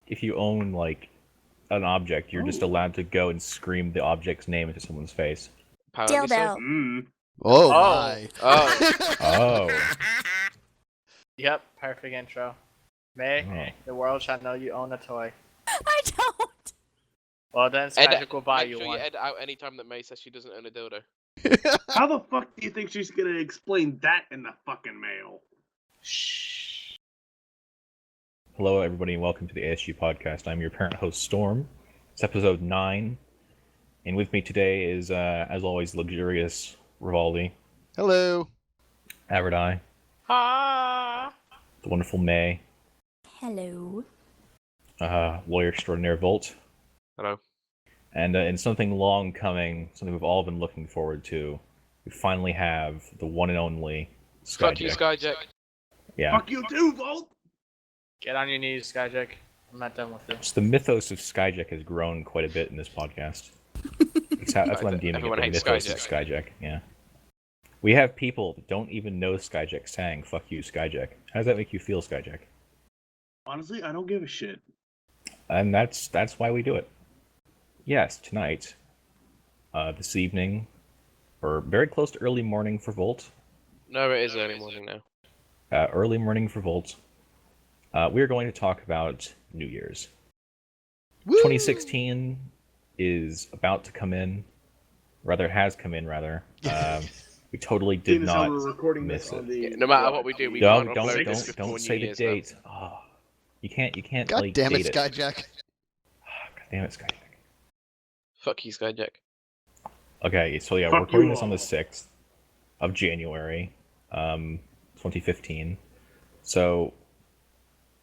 if you own like an object, you're just allowed to go and scream the object's name into someone's face. Apparently so. Dildo. Oh, Oh. my. Oh. Oh. Yep, perfect intro. May, Oh. the world shall know you own a toy. I don't. Well then, Skyjek will buy Make you sure one. you edit out any time that May says she doesn't own a dildo. How the fuck do you think she's gonna explain that in the fucking mail? Shh. Hello, everybody, and welcome to the ASG podcast. I'm your parent host, Storm. It's episode 9, and with me today is, as always, luxurious Rivaldi, Hello. Avordai, Ah. the wonderful May, Hello. lawyer extraordinaire Volt, Hello. and in something long coming, something we've all been looking forward to, we finally have the one and only Skyjek. Fuck you, Skyjek. Yeah. Fuck you too, Volt! Get on your knees, Skyjek. I'm not done with you. So the mythos of Skyjek has grown quite a bit in this podcast. That's what I'm deeming it, Everyone the hates mythos of Skyjek. Yeah. We have people that don't even know Skyjek saying, fuck you, Skyjek. How does that make you feel, Skyjek? Honestly, I don't give a shit. And that's why we do it. Yes, tonight, this evening, or very close to early morning for Volt. No, it is early morning now. Early morning for Volt. We're going to talk about New Year's. Woo! 2016 is about to come in. Rather, has come in, rather. We totally did Seeing as how not we're recording miss this on it. the... No matter what we do, we Don't can't don't upload this don't before don't say New the Year's now. date. Oh, you can't God like damn date it, Skyjek. God damn it, Skyjek. Fuck you, Skyjek. Okay, so yeah, Fuck we're recording you this on the all. 6th of January, 2015. So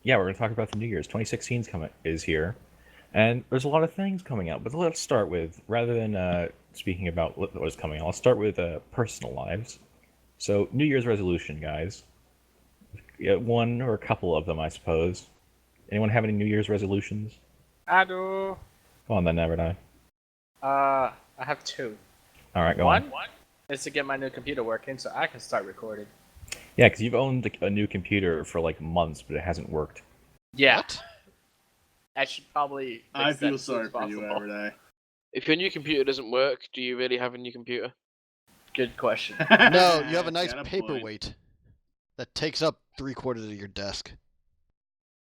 yeah, we're gonna talk about the New Year's. 2016 is here, and there's a lot of things coming out. But let's start with, rather than speaking about what is coming out, I'll start with personal lives. So New Year's resolution, guys. Yeah, one or a couple of them, I suppose. Anyone have any New Year's resolutions? I do. Go on then, Avordai. I have two. All right, go One on. is to get my new computer working so I can start recording. Yeah, because you've owned a new computer for like months, but it hasn't worked. Yeah. What? I should probably. I fix that feel as soon sorry as for you, possible. Avordai. If your new computer doesn't work, do you really have a new computer? Good question. No, you have a nice Got point. paperweight that takes up 3/4 of your desk.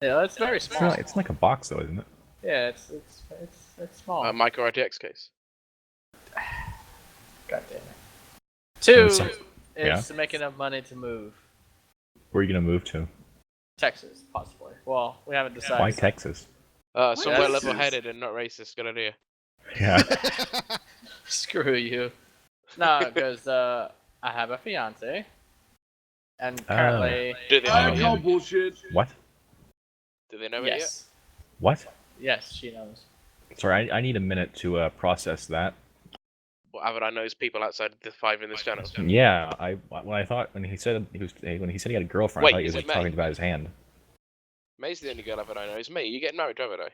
Yeah, that's very It's, small. it's like a box, though, isn't it? Yeah, it's small. Micro RTX case. God damn it. Two So- is yeah. to make enough money to move. Where are you gonna move to? Texas, possibly. Well, we haven't decided. Why Texas? Somewhere Yes. level-headed and not racist. Good idea. Yeah. Screw you. No, because I have a fiance, and currently, Do they I know it call yet? bullshit. What? Do they know it yet? yes, What? yes, she knows. Sorry, I need a minute to process that. Well, Avardai knows people outside the 5 in this channel. Yeah, when he said he had a girlfriend, Wait, I thought he is was it May? talking about his hand. May's the only girl Avardai knows. May, you getting married to Avardai?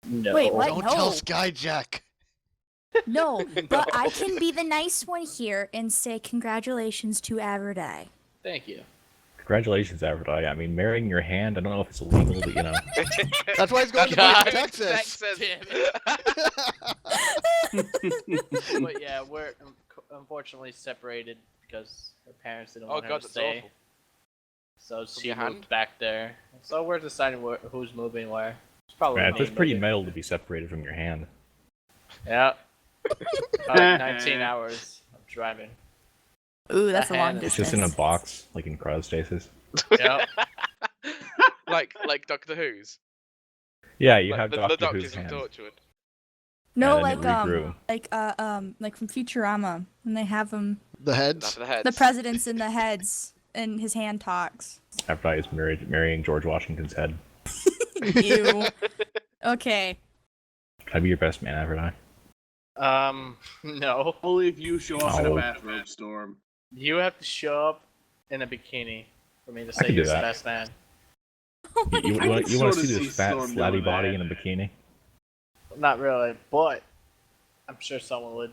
No. Wait, what? Don't No. tell Skyjek. No, but I can be the nice one here and say congratulations to Avordai. Thank you. Congratulations, Avordai. I mean, marrying your hand, I don't know if it's illegal, but you know. That's why he's going to God. Texas. But yeah, we're unfortunately separated because her parents didn't Oh want her god, to that's stay. awful. So From she your moved hand? back there. So we're deciding who's moving where. It's probably Man, me that's pretty moving. metal to be separated from your hand. Yeah. Like 19 hours of driving. Ooh, that's a long It's It's distance. just in a box, like in cryostasis. Yep. like Doctor Who's. Yeah, you Like, have the Doctor doctors Who's in hand. Torchwood. No, And then like it regrew. like from Futurama when they have him, The Not heads. for the heads. the president's in the heads and his hand talks. Avordai is marrying George Washington's head. Ew. Okay. Can I be your best man, Avordai? No. Only if you show up in a Oh. bathrobe, Storm. You have to show up in a bikini for me to I say can do you're the that. best man. Oh my You God. want to sorta see see this fat, Storm flabby doing body that. in a bikini? Not really, but I'm sure someone would.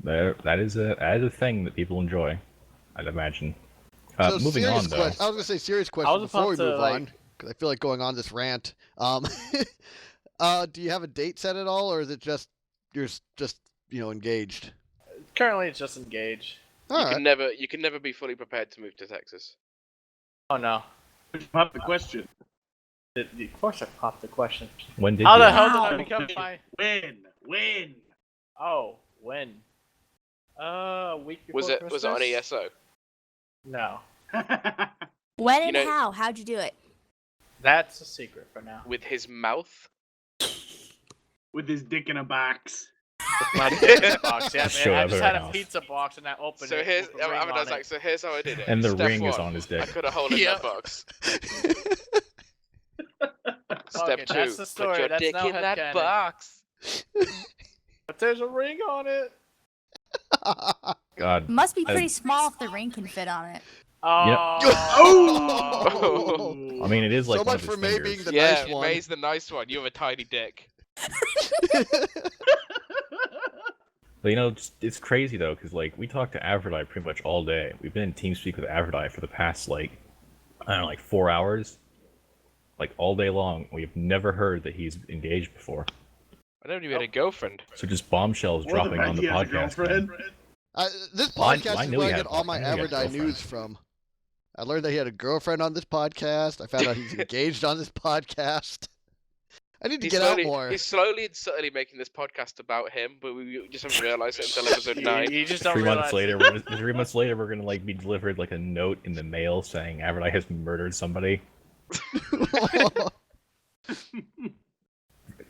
That is a thing that people enjoy, I'd imagine. So Moving serious on, though. question. I was going to say serious I question was before we about to move like on. because I feel like going on this rant. Do you have a date set at all, or is it just you're just engaged? Currently, it's just engaged. All right. You can never be fully prepared to move to Texas. Oh no. Pop the question. Of course, I popped the question. When did How you? the hell did I Wow. become my? When? Oh, when? A week before Was it Christmas? on ESO? No, When and know- how? How'd you do it? that's a secret for now. With his mouth? With his dick in a box. My pizza box. Yeah, Show man. I up just at had our a house. pizza box and I opened So it. here's with a ring on it. so here's how I did it. And the Step ring is one, on his I dick. put a hole in Yep. that box. Okay, Step 2, that's the story. put your That's dick no in that headcanon. box. But there's a ring on it. God. Must be pretty small if the ring can fit on it. Oh. Oh! I mean, it is like So one much of his for May fingers. being the Yeah, nice one. May's the nice one. You have a tiny dick. But it's crazy though, because like we talked to Avordai pretty much all day. We've been in TeamSpeak with Avordai for the past I don't know, 4 hours, like all day long. We've never heard that he's engaged before. I never knew you had a girlfriend. So just bombshells Well, dropping the on fact the he has a podcast. Man. girlfriend. This Well, I podcast is knew where he I had get all my I knew he had a Avordai girlfriend. news from. I learned that he had a girlfriend on this podcast. I found out he's engaged on this podcast. I need to get out more. He's slowly and subtly making this podcast about him, but we just haven't realised it until episode 9. You just don't 3 months realize. later, 3 months later, we're gonna be delivered a note in the mail saying Avordai has murdered somebody. It'll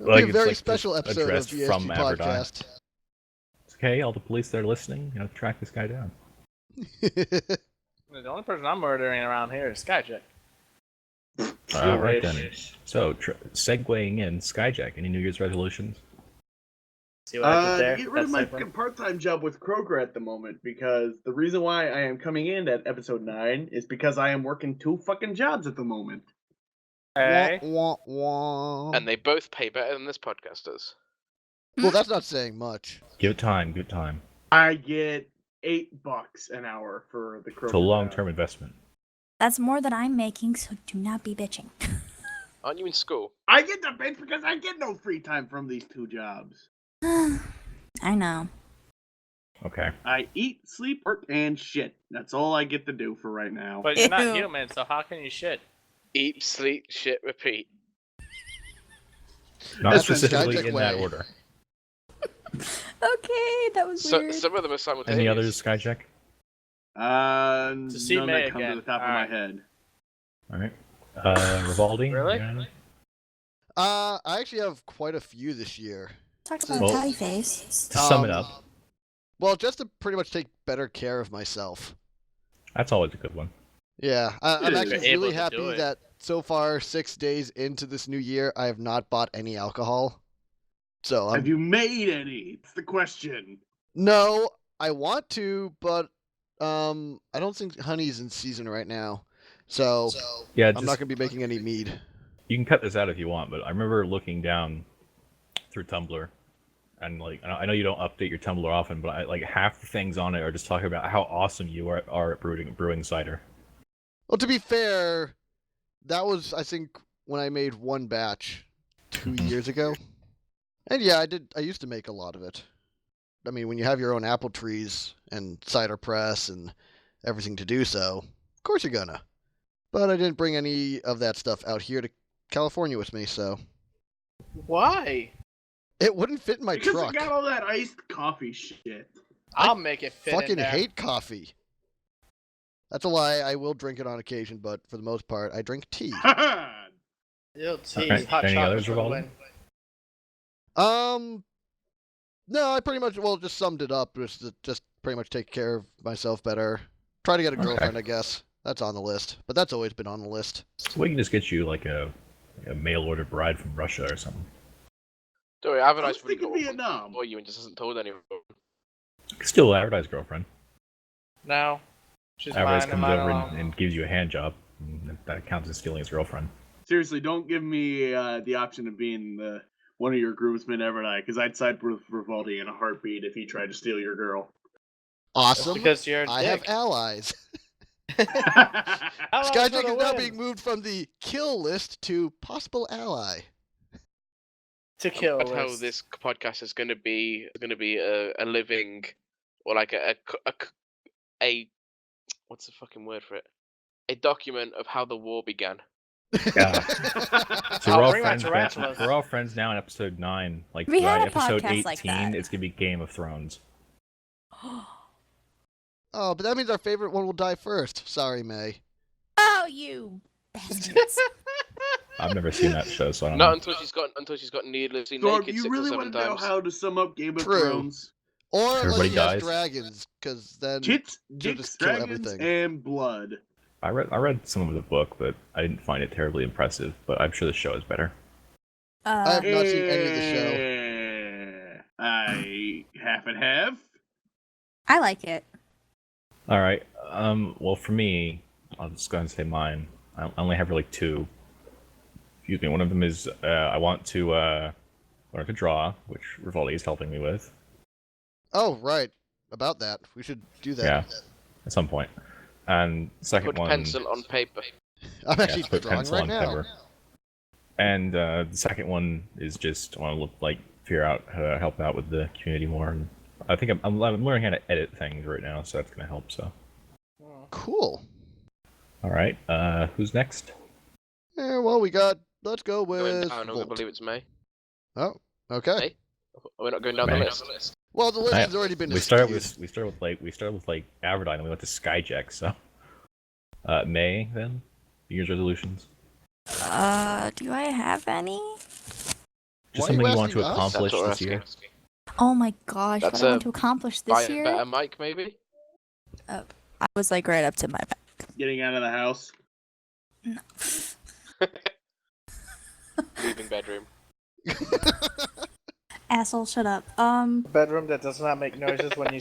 Like, be a it's very like special just episode of addressed the from ASG Avordai. podcast. It's okay, all the police that are listening, track this guy down. The only person I'm murdering around here is Skyjek. All right then. So, segueing in, Skyjek. Any New Year's resolutions? See what I did there? Get rid of my That's fucking part-time job with Kroger at the moment, because the reason why I am coming in at episode 9 is because I am working 2 fucking jobs at the moment. Hey. Wah, wah, wah. And they both pay better than this podcast does. Well, that's not saying much. Give it time. Give it time. I get $8 an hour for the Kroger. It's a long-term investment. That's more than I'm making, so do not be bitching. Aren't you in school? I get the bitch because I get no free time from these 2 jobs. I know. Okay. I eat, sleep, work, and shit. That's all I get to do for right now. But you're not Ew. human, so how can you shit? Eat, sleep, shit, repeat. Not That's the specifically Skyjek in that way. order. Okay, that was So, weird. some of them are simultaneous. Any others, Skyjek? see None May that come again. to the top Alright. of my head. All right. Rivaldi? Really? you got anything? I actually have quite a few this year. Talk about Well- Patty Face. To sum it up, Well, just to pretty much take better care of myself. that's always a good one. Yeah, I'm You're actually able really to happy do it. that so far, 6 days into this new year, I have not bought any alcohol. So Have you made any? It's the question. No, I want to, but I don't think honey's in season right now. So Yeah, I'm just, not gonna be making any mead. you can cut this out if you want, but I remember looking down through Tumblr, and I know you don't update your Tumblr often, but half the things on it are just talking about how awesome you are at brewing cider. Well, to be fair, that was I think when I made one batch 2 years ago, and yeah, I used to make a lot of it. I mean, when you have your own apple trees and cider press and everything to do so, of course you're gonna. But I didn't bring any of that stuff out here to California with me, so Why? it wouldn't fit in my Because truck. I got all that iced coffee shit. I'll make it fit in Fucking there. hate coffee. That's a lie. I will drink it on occasion, but for the most part, I drink tea. Ew, tea, Alright, hot any chocolate others, for the Rivaldi? win. No, I pretty much just summed it up. Just pretty much take care of myself better. Try to get a Okay. girlfriend, I guess. That's on the list, but that's always been on the list. We can just get you a mail order bride from Russia or something. Don't worry, I have a I nice was thinking Vietnam. for you and just hasn't told anyone. Still Avordai's girlfriend. No. She's Avordai mine comes and mine over alone. and gives you a hand job. And that counts as stealing his girlfriend. Seriously, don't give me the option of being one of your groomsmen ever, because I'd side with Rivaldi in a heartbeat if he tried to steal your girl. That's Awesome. because you're a I have dick. allies. How long Skyjek for the is now win? being moved from the kill list to possible ally. To kill That's how list. this podcast is going to be a living, or like a what's the fucking word for it? A document of how the war began. Yeah. So I'll we're all bring my friends. tarantulas. We're all friends now in episode 9. Like We had by a episode podcast 18, like that. it's gonna be Game of Thrones. Oh, but that means our favorite one will die first. Sorry, May. Oh, you bastards. I've never seen that show, so I don't Not know. until she's got needlessly So, naked you 6 or really 7 want to know times. how to sum up Game of True. Thrones? Or unless Everybody he dies. has dragons, because then Tits, she'll dicks, just kill dragons, everything. and blood. I read some of the book, but I didn't find it terribly impressive. But I'm sure the show is better. I have not seen any of the show. I half and half. I like it. All right. Well, for me, I'll just go ahead and say mine. I only have really 2. Excuse me. One of them is I want to learn to draw, which Rivaldi is helping me with. Oh, right. About that. We should do that. Yeah, at some point. And second Put one, pencil on paper. I'm actually put drawing pencil right on now. paper. And the second one is just I want to figure out how to help out with the community more. And I think I'm learning how to edit things right now, so that's gonna help. So, Cool. all right. Who's next? Yeah, well, let's go Going with down, I Volt. believe it's May. Oh, okay. May? We're not going down May. the list. Well, the list I- has already been We started skewed. with Avordai, and we went to Skyjek. So, May then. New Year's resolutions. Do I have any? Just Why are something you you want to asking us? accomplish That's what we're this year. asking. Oh my gosh, That's what I a want to accomplish Buy this a year? better mic, maybe? I was like right up to my back. Getting out of the house. Leaving bedroom. Asshole, shut up. Bedroom that does not make noises when you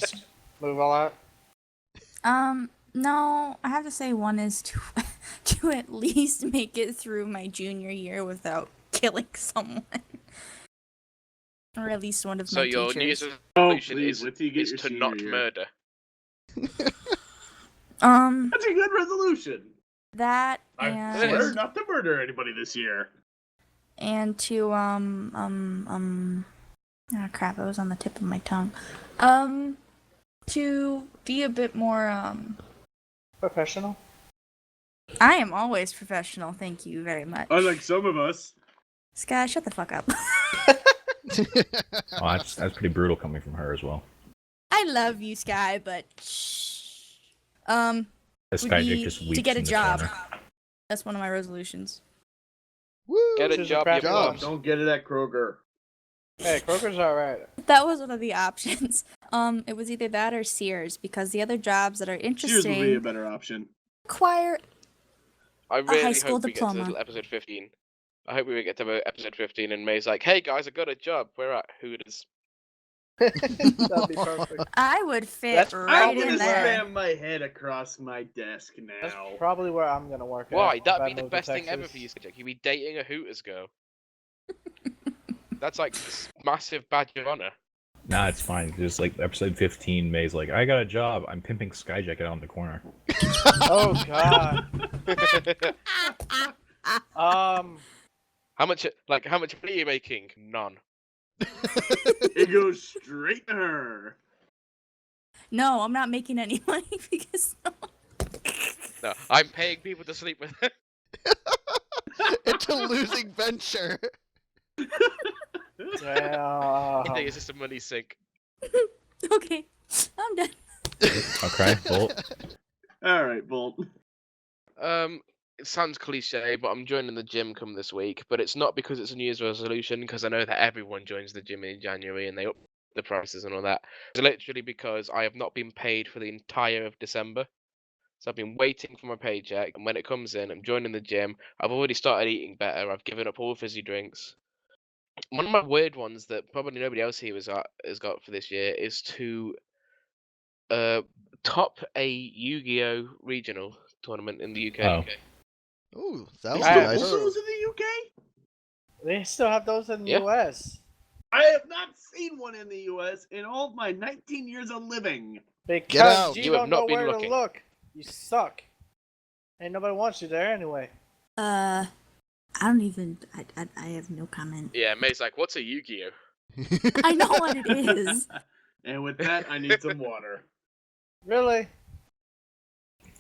move a lot. No, I have to say one is to to at least make it through my junior year without killing someone. Or at least one of So my your New Year's teachers. resolution please, wait till you get is your to senior not year. murder. That's a good resolution. That I and swear not to murder anybody this year. and to ah crap, it was on the tip of my tongue. To be a bit more Professional. I am always professional, thank you very much. Unlike some of us. Sky, shut the fuck up. Oh, that's pretty brutal coming from her as well. I love you, Sky, but shh. This Would Skyjek be just to weeps get a in the job. corner. That's one of my resolutions. Woo! Get a Choose a job, craft you job. bum. Don't get it at Kroger. Hey, Kroger's alright. That was one of the options. It was either that or Sears because the other jobs that are Cheers would be a interesting better option. require I high really school hope we get diploma. to episode 15. I hope we get to episode 15 and May's like, hey guys, I got a job. We're at Hooters. That'd be perfect. I would fit That's I'm right gonna in there. spam my head across my desk That's now. probably where I'm gonna work. Why? At, That'd if I be the move to best thing ever Texas. for you, Skyjek. You'd be dating a Hooters girl. That's like massive badge of honor. Nah, it's fine. Just like episode 15, May's like, I got a job. I'm pimping Skyjek out on the corner. Oh god. How much money are you making? None. It goes straight to her. No, I'm not making any money because No, I'm paying people to sleep with her. It's a losing venture. Yeah. I think it's just a money sink. okay, I'm done. Okay, Bolt. Alright, Bolt. It sounds cliche, but I'm joining the gym come this week. But it's not because it's a New Year's resolution, because I know that everyone joins the gym in January and they up the prices and all that. It's literally because I have not been paid for the entire of December. So I've been waiting for my paycheck, and when it comes in, I'm joining the gym. I've already started eating better. I've given up all fizzy drinks. One of my weird ones that probably nobody else here has got for this year is to top a Yu-Gi-Oh regional tournament in the UK. Oh. Ooh, that would Still be Yeah, nice. those in the UK? They still have those in the Yeah. US. I have not seen one in the US in all of my 19 years of living. Because out. you You have don't not know been where looking. to look. You suck. Ain't nobody wants you there anyway. I don't even. I have no comment. Yeah, May's like, what's a Yu-Gi-Oh? I know what it is. And with that, I need some water. Really?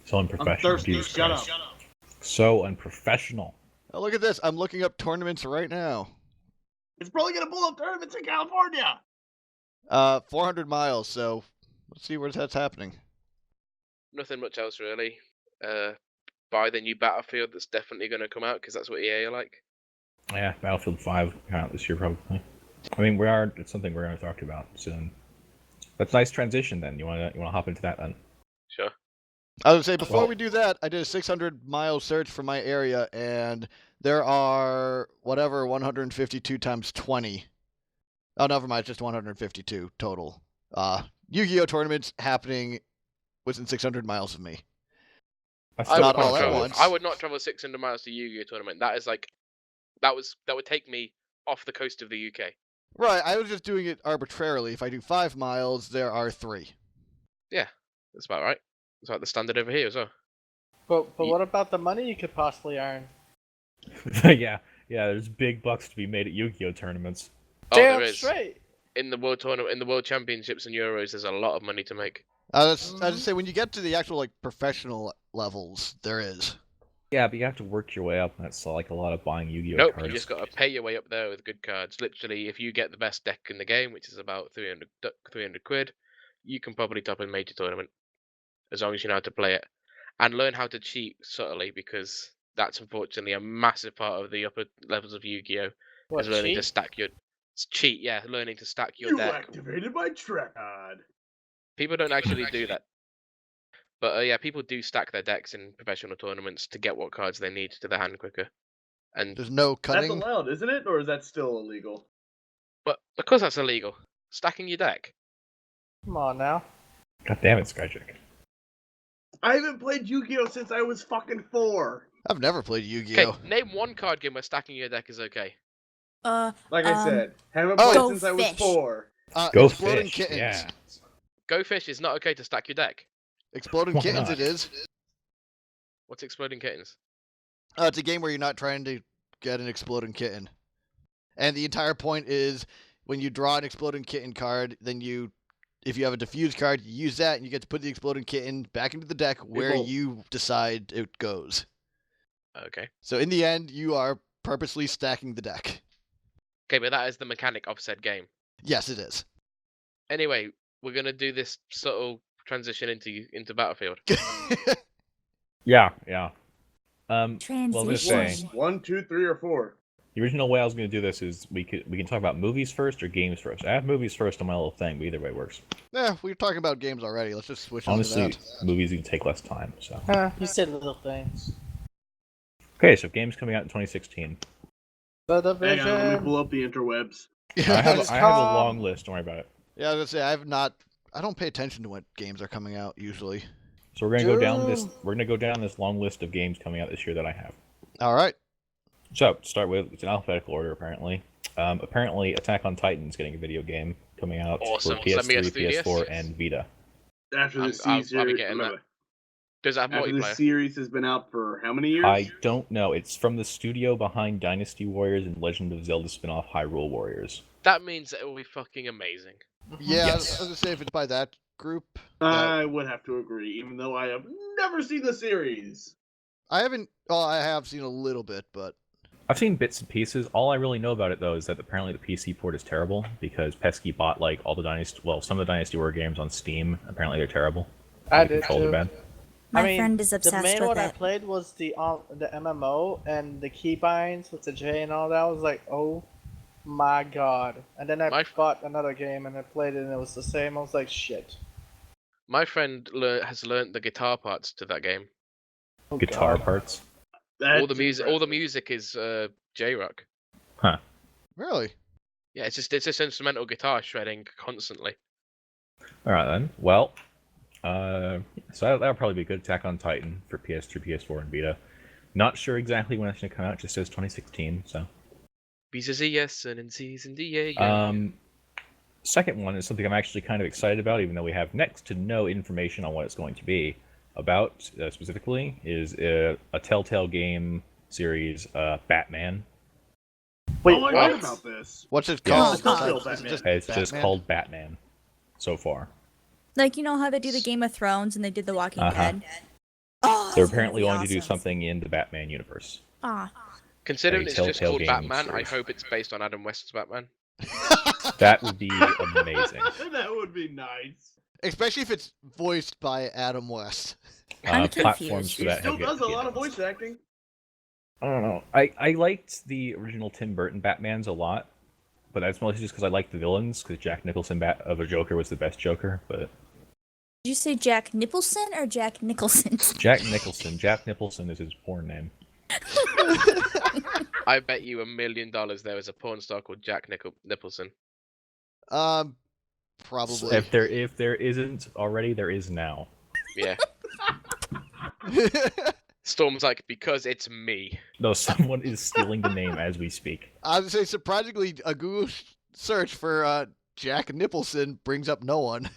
So I'm unprofessional. thirsty. Jesus Shut Christ. up. So unprofessional. Oh, look at this. I'm looking up tournaments right now. It's probably gonna pull up tournaments in California. 400 miles, so let's see where that's happening. Nothing much else really. Buy the new Battlefield that's definitely going to come out because that's what EA are like. Yeah, Battlefield 5 will come out this year probably. I mean, it's something we're going to talk about soon. That's a nice transition then. You want to hop into that then? Sure. I was gonna say, before Well- we do that, I did a 600-mile search for my area, and there are, 152 times 20. Oh, never mind, it's just 152 total. Yu-Gi-Oh! Tournaments happening within 600 miles of me. That's I still would, not all not at travel, once. I would not travel 600 miles to Yu-Gi-Oh tournament. That is like, that would take me off the coast of the UK. Right, I was just doing it arbitrarily. If I do 5 miles, there are 3. That's about right. It's like the standard over here as well. But Ye- what about the money you could possibly earn? yeah, there's big bucks to be made at Yu-Gi-Oh tournaments. Oh, Damn there is. straight. In the world tournament, in the world championships and Euros, there's a lot of money to make. I just say, when you get to the actual professional levels, there is. Yeah, but you have to work your way up, and that's like a lot of buying Yu-Gi-Oh Nope, cards. you just got to pay your way up there with good cards. Literally, if you get the best deck in the game, which is about 300 quid, you can probably top a major tournament. As long as you know how to play it. And learn how to cheat subtly, because that's unfortunately a massive part of the upper levels of Yu-Gi-Oh! What, Is learning to cheat? stack your... Cheat, yeah, learning to stack your You deck. activated my track card. People don't actually do that. But yeah, people do stack their decks in professional tournaments to get what cards they need to the hand quicker. And There's no That's cutting. allowed, isn't it? Or is that still illegal? but of course that's illegal. Stacking your deck. Come on now. God damn it, Skyjek. I haven't played Yu-Gi-Oh since I was fucking 4. I've never played Okay, Yu-Gi-Oh! name one card game where stacking your deck is okay. Like I said, haven't Oh. played Go since I was fish. 4. Go Exploding fish, Kittens. yeah. Go Fish is not okay to stack your deck. Exploding Why Kittens not? it is. What's Exploding Kittens? It's a game where you're not trying to get an exploding kitten. And the entire point is, when you draw an exploding kitten card, then if you have a diffuse card, you use that, and you get to put the exploding kitten back into the deck where People- you decide it goes. Okay. So in the end, you are purposely stacking the deck. Okay, but that is the mechanic of said game. Yes, it is. Anyway, we're gonna do this subtle transition into Battlefield. Yeah. Well, Transition. this say 1, 2, 3, or 4. the original way I was going to do this is we can talk about movies first or games first. I have movies first on my little thing, but either way works. Yeah, we were talking about games already. Let's just switch Honestly, on to that. movies can take less time. So You said little things. okay, so games coming out in 2016. The Hang on, let me Division. pull up the interwebs. I have Just I have a come. long list. Don't worry about it. Yeah, I was gonna say I don't pay attention to what games are coming out usually. So we're gonna go down this. True. We're gonna go down this long list of games coming out this year that I have. All right. So to start with, it's in alphabetical order apparently. Apparently, Attack on Titan is getting a video game coming out Awesome. for Let me PS3, guess, 3DS? PS4, and Vita. After I'm- the I'll be series, getting that. Does it have after the multiplayer? series has been out for how many years? I don't know. It's from the studio behind Dynasty Warriors and Legend of Zelda spin-off Hyrule Warriors. That means it will be fucking amazing. Yeah, Yes. I was gonna say, if it's by that group, I would have to agree, even though I have never seen the series. I haven't. Well, I have seen a little bit, but I've seen bits and pieces. All I really know about it though is that apparently the PC port is terrible because Pesky bought like all the some of the Dynasty Warrior games on Steam. Apparently they're terrible. I The did controls are too. bad. My I mean, friend is The obsessed main with one I it. played was the MMO and the keybinds with the J and all that. I was like, oh my god! And then I My- bought another game and I played it and it was the same. I was like, shit. My friend has learnt the guitar parts to that game. Oh, Guitar God. parts. That's All the impressive. music is J-Rock. really, Yeah, it's just instrumental guitar shredding constantly. All right then. Well, so that'll probably be a good Attack on Titan for PS3, PS4, and Vita. Not sure exactly when it's gonna come out. It just says 2016. So. B's is a yes and C's and D A. Second one is something I'm actually kind of excited about, even though we have next to no information on what it's going to be. about specifically is a Telltale game series, Batman. Wait, Oh, I what? heard about this. What's it Yeah, called? it's not still Is it Batman. just It's just Batman? called Batman so far. Like, you know how they do the Game of Thrones and they did the Walking Uh-huh. Dead? Oh, They're that's gonna apparently be going to do awesome. something in the Batman universe. Ah, Considering A it's just Telltale called game Batman, I series. hope it's based on Adam West's Batman. That would be amazing. That would be nice. Especially if it's voiced by Adam West. I'm Platforms confused. for He that still have yet does to a be lot of announced. voice acting. I don't know. I liked the original Tim Burton Batmans a lot, but that's mostly just because I liked the villains. Because Jack Nicholson of a Joker was the best Joker, but Did you say Jack Nicholson or Jack Nicholson? Jack Nicholson is his porn name. I bet you $1 million there was a porn star called Jack Nicholson. Probably. If there isn't already, there is now. Yeah. Storm's like, because it's me. No, someone is stealing the name as we speak. I would say surprisingly, a Google search for Jack Nicholson brings up no one.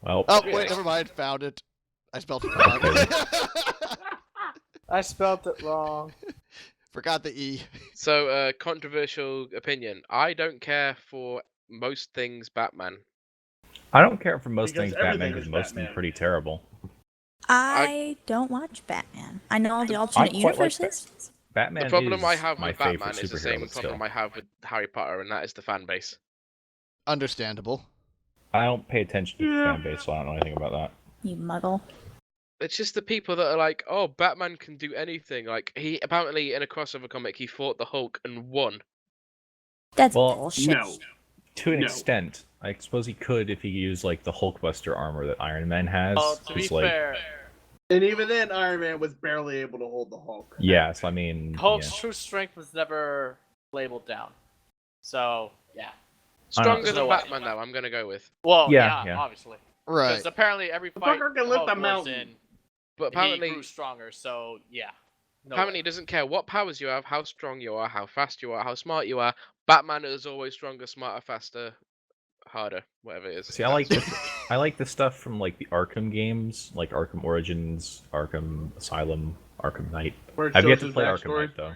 Well, Oh Really? wait, never mind. Found it. I spelled it wrong. I spelled it wrong. Forgot the E. So, controversial opinion. I don't care for most things Batman. I don't care for most Because things Batman everything because is most of them Batman. are pretty terrible. I don't watch Batman. I know all the I alternate quite like universes. Batman The problem is I have my with favorite Batman is the superhero, same but problem still. I have with Harry Potter, and that is the fan base. Understandable. I don't pay attention to the Yeah. fan base, so I don't know anything about that. You muggle. It's just the people that are like, oh, Batman can do anything. Like, he apparently in a crossover comic, he fought the Hulk and won. That's Well, bullshit. No. To an No. extent, I suppose he could if he used like the Hulkbuster armor that Iron Man has. Oh, to be It's like, fair, And even then, Iron Man was barely able to hold the Hulk. yes, I mean, Hulk's yeah. true strength was never labeled down. So, yeah. Stronger No than way. Batman, though, I'm going to go with. Well, Yeah, yeah, yeah. obviously. Right. Because apparently every The fight fucker can lift Hulk a was mountain. in, But apparently, he grew stronger, so yeah. No apparently way. he doesn't care what powers you have, how strong you are, how fast you are, how smart you are. Batman is always stronger, smarter, faster, harder, whatever it is. See, I like the stuff from like the Arkham games, like Arkham Origins, Arkham Asylum, Arkham Knight. Where it I've yet shows to his play backstory. Arkham Knight though.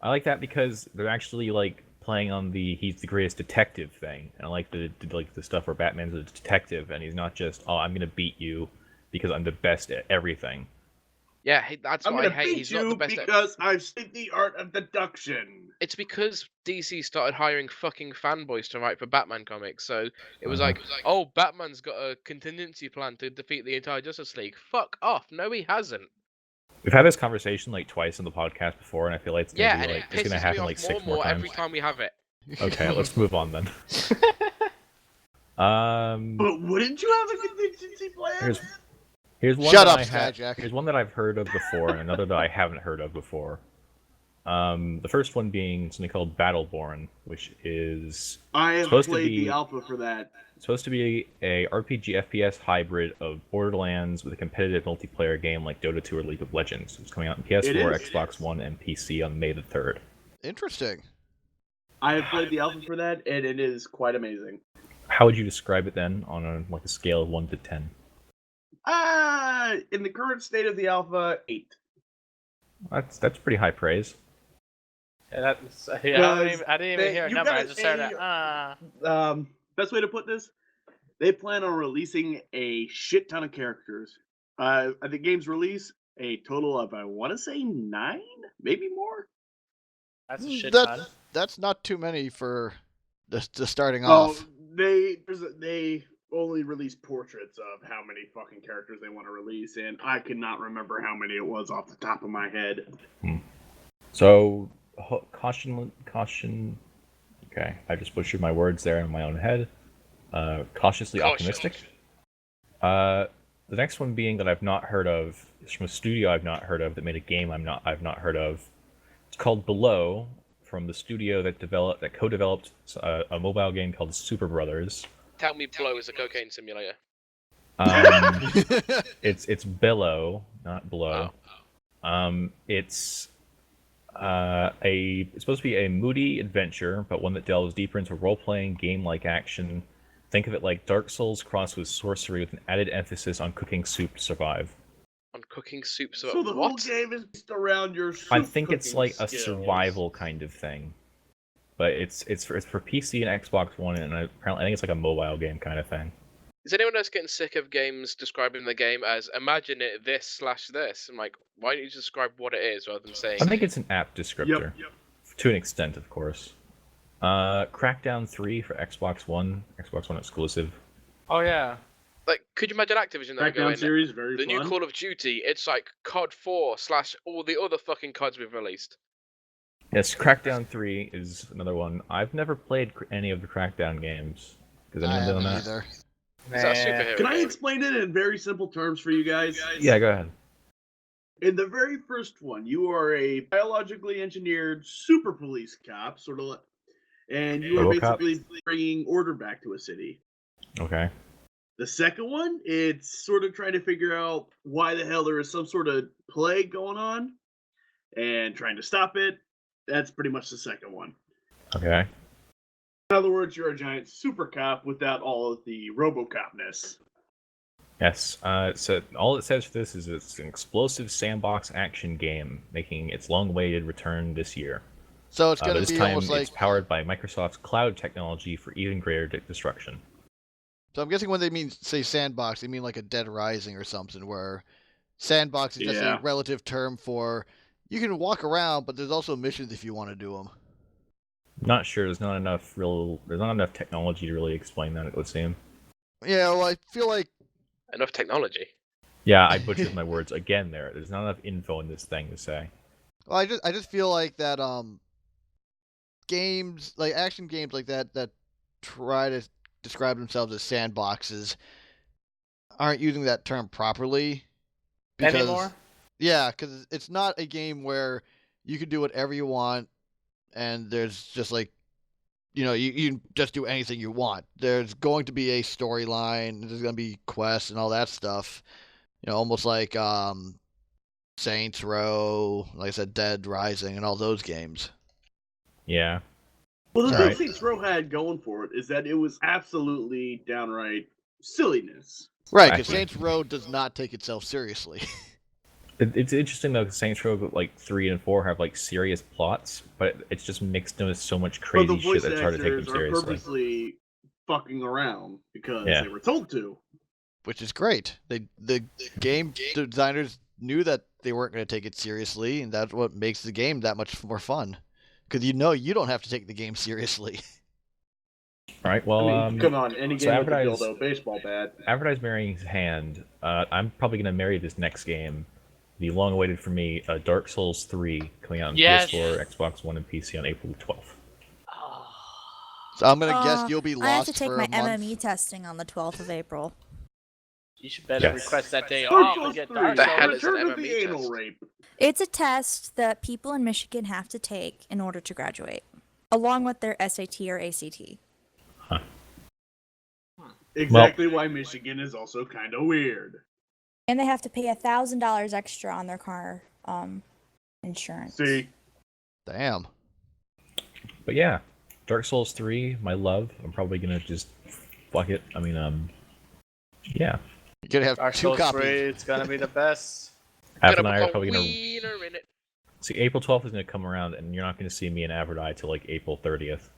I like that because they're actually like playing on the he's the greatest detective thing, and I like the stuff where Batman's a detective and he's not just I'm gonna beat you because I'm the best at everything. Yeah, that's I'm what I gonna hate. beat He's not the you best at... because I've studied the art of deduction. It's because DC started hiring fucking fanboys to write for Batman comics, so it was like, oh, Batman's got a contingency plan to defeat the entire Justice League. Fuck off. No, he hasn't. We've had this conversation like twice on the podcast before, and I feel like it's gonna Yeah, be and like it it's gonna pisses me happen off like more 6 and more more times. every time we have it. Okay, let's move on then. But wouldn't you have a contingency plan? Here's one Shut that up, Skyjek. Here's one that I've heard of before, and another that I haven't heard of before. The first one being something called Battleborn, which is I have supposed to played be- the alpha for that. supposed to be a RPG FPS hybrid of Borderlands with a competitive multiplayer game like Dota 2 or League of Legends. It's coming out on PS4, It is. Xbox One, and PC on May the 3rd. Interesting. I have played the alpha for that, and it is quite amazing. How would you describe it then on a scale of 1 to 10? In the current state of the alpha, 8. That's pretty high praise. Yeah, that's, yeah, I didn't even they- hear a you number. I gotta just heard say- that. Best way to put this, they plan on releasing a shit ton of characters. At the game's release, a total of, I want to say 9, maybe more. That's a shit That- ton. That's not too many for the starting Oh, off. they only release portraits of how many fucking characters they want to release, and I cannot remember how many it was off the top of my head. So, caution. Okay, I just butchered my words there in my own head. Cautiously optimistic. The next one being that I've not heard of is from a studio I've not heard of that made a game I've not heard of. It's called Below, from the studio that co-developed a mobile game called Super Brothers. Tell me Blow is a cocaine simulator. It's Bellow, not Blow. It's supposed to be a moody adventure, but one that delves deeper into role-playing, game-like action. Think of it like Dark Souls crossed with sorcery with an added emphasis on cooking soup to survive. on cooking soup. So the whole what? game is based around your I soup think it's cooking like a skills. survival kind of thing, but it's for PC and Xbox One, and apparently I think it's like a mobile game kind of thing. Is anyone else getting sick of games describing the game as imagine it this? I'm like, why don't you just describe what it is rather than saying? I think it's an apt descriptor, Yep. to an extent, of course. Crackdown 3 for Xbox One exclusive. Oh yeah. Like, could you imagine Activision that Crackdown going? series, very The fun. new Call of Duty, it's like COD 4 / all the other fucking CODs we've released. Yes, Crackdown 3 is another one. I've never played any of the Crackdown games. Does I anyone haven't know that? either. Is that a superhero Can I game? explain it in very simple terms for you guys? Yeah, go ahead. In the very first one, you are a biologically engineered super police cop, sort of, and you are RoboCop? basically bringing order back to a city. Okay. The second one, it's sort of trying to figure out why the hell there is some sort of plague going on and trying to stop it. That's pretty much the second one. Okay. In other words, you're a giant super cop without all of the RoboCopness. Yes. So all it says for this is it's an explosive sandbox action game, making its long-awaited return this year. So it's But gonna this be time almost like. it's powered by Microsoft's cloud technology for even greater destruction. So I'm guessing when they say sandbox, they mean like a Dead Rising or something, where sandbox is just a Yeah. relative term for you can walk around, but there's also missions if you want to do them. Not sure. There's not enough technology to really explain that. It would seem. Yeah, well, I feel like Enough technology. Yeah, I butchered my words again. There's not enough info in this thing to say. well, I just feel like that games like action games like that try to describe themselves as sandboxes aren't using that term properly. Anymore? Yeah, because it's not a game where you can do whatever you want, and there's just like, you can just do anything you want. There's going to be a storyline. There's going to be quests and all that stuff. Almost like Saints Row, like I said, Dead Rising, and all those games. Yeah. Well, the Alright. thing Saints Row had going for it is that it was absolutely downright silliness. Right, because Exactly. Saints Row does not take itself seriously. It's interesting though, because Saints Row like 3 and 4 have like serious plots, but it's just mixed in with so much But crazy the shit voice that it's hard to take them actors are seriously. purposely fucking around because Yeah. they were told to. Which is great. The game designers knew that they weren't going to take it seriously, and that's what makes the game that much more fun. Because you don't have to take the game seriously. Right. Well, I mean, come on, any so game with a advertise- dildo, baseball bat. Avordai's marrying his hand. I'm probably gonna marry this next game, the long-awaited for me, Dark Souls 3, coming out on Yes. PS4, Xbox One, and PC on April 12th. So I'm going to guess you'll be I have lost to take for my a month. MME testing on the 12th of April. You should better Yes. request that day Dark off Souls and get 3, Dark The Souls. hell is an Return of the MME Anal test? Rape. It's a test that people in Michigan have to take in order to graduate, along with their SAT or ACT. Exactly why Michigan is also kind of weird. And they have to pay $1,000 extra on their car insurance. See, Damn. But yeah, Dark Souls 3, my love. I'm probably gonna just fuck it. I mean, yeah. You're going to have Dark 2 Souls copies. 3, it's gonna be the best. Half Gonna and I put are a probably gonna wiener in it. see. April 12th is gonna come around, and you're not gonna see me in Avordai till like April 30th.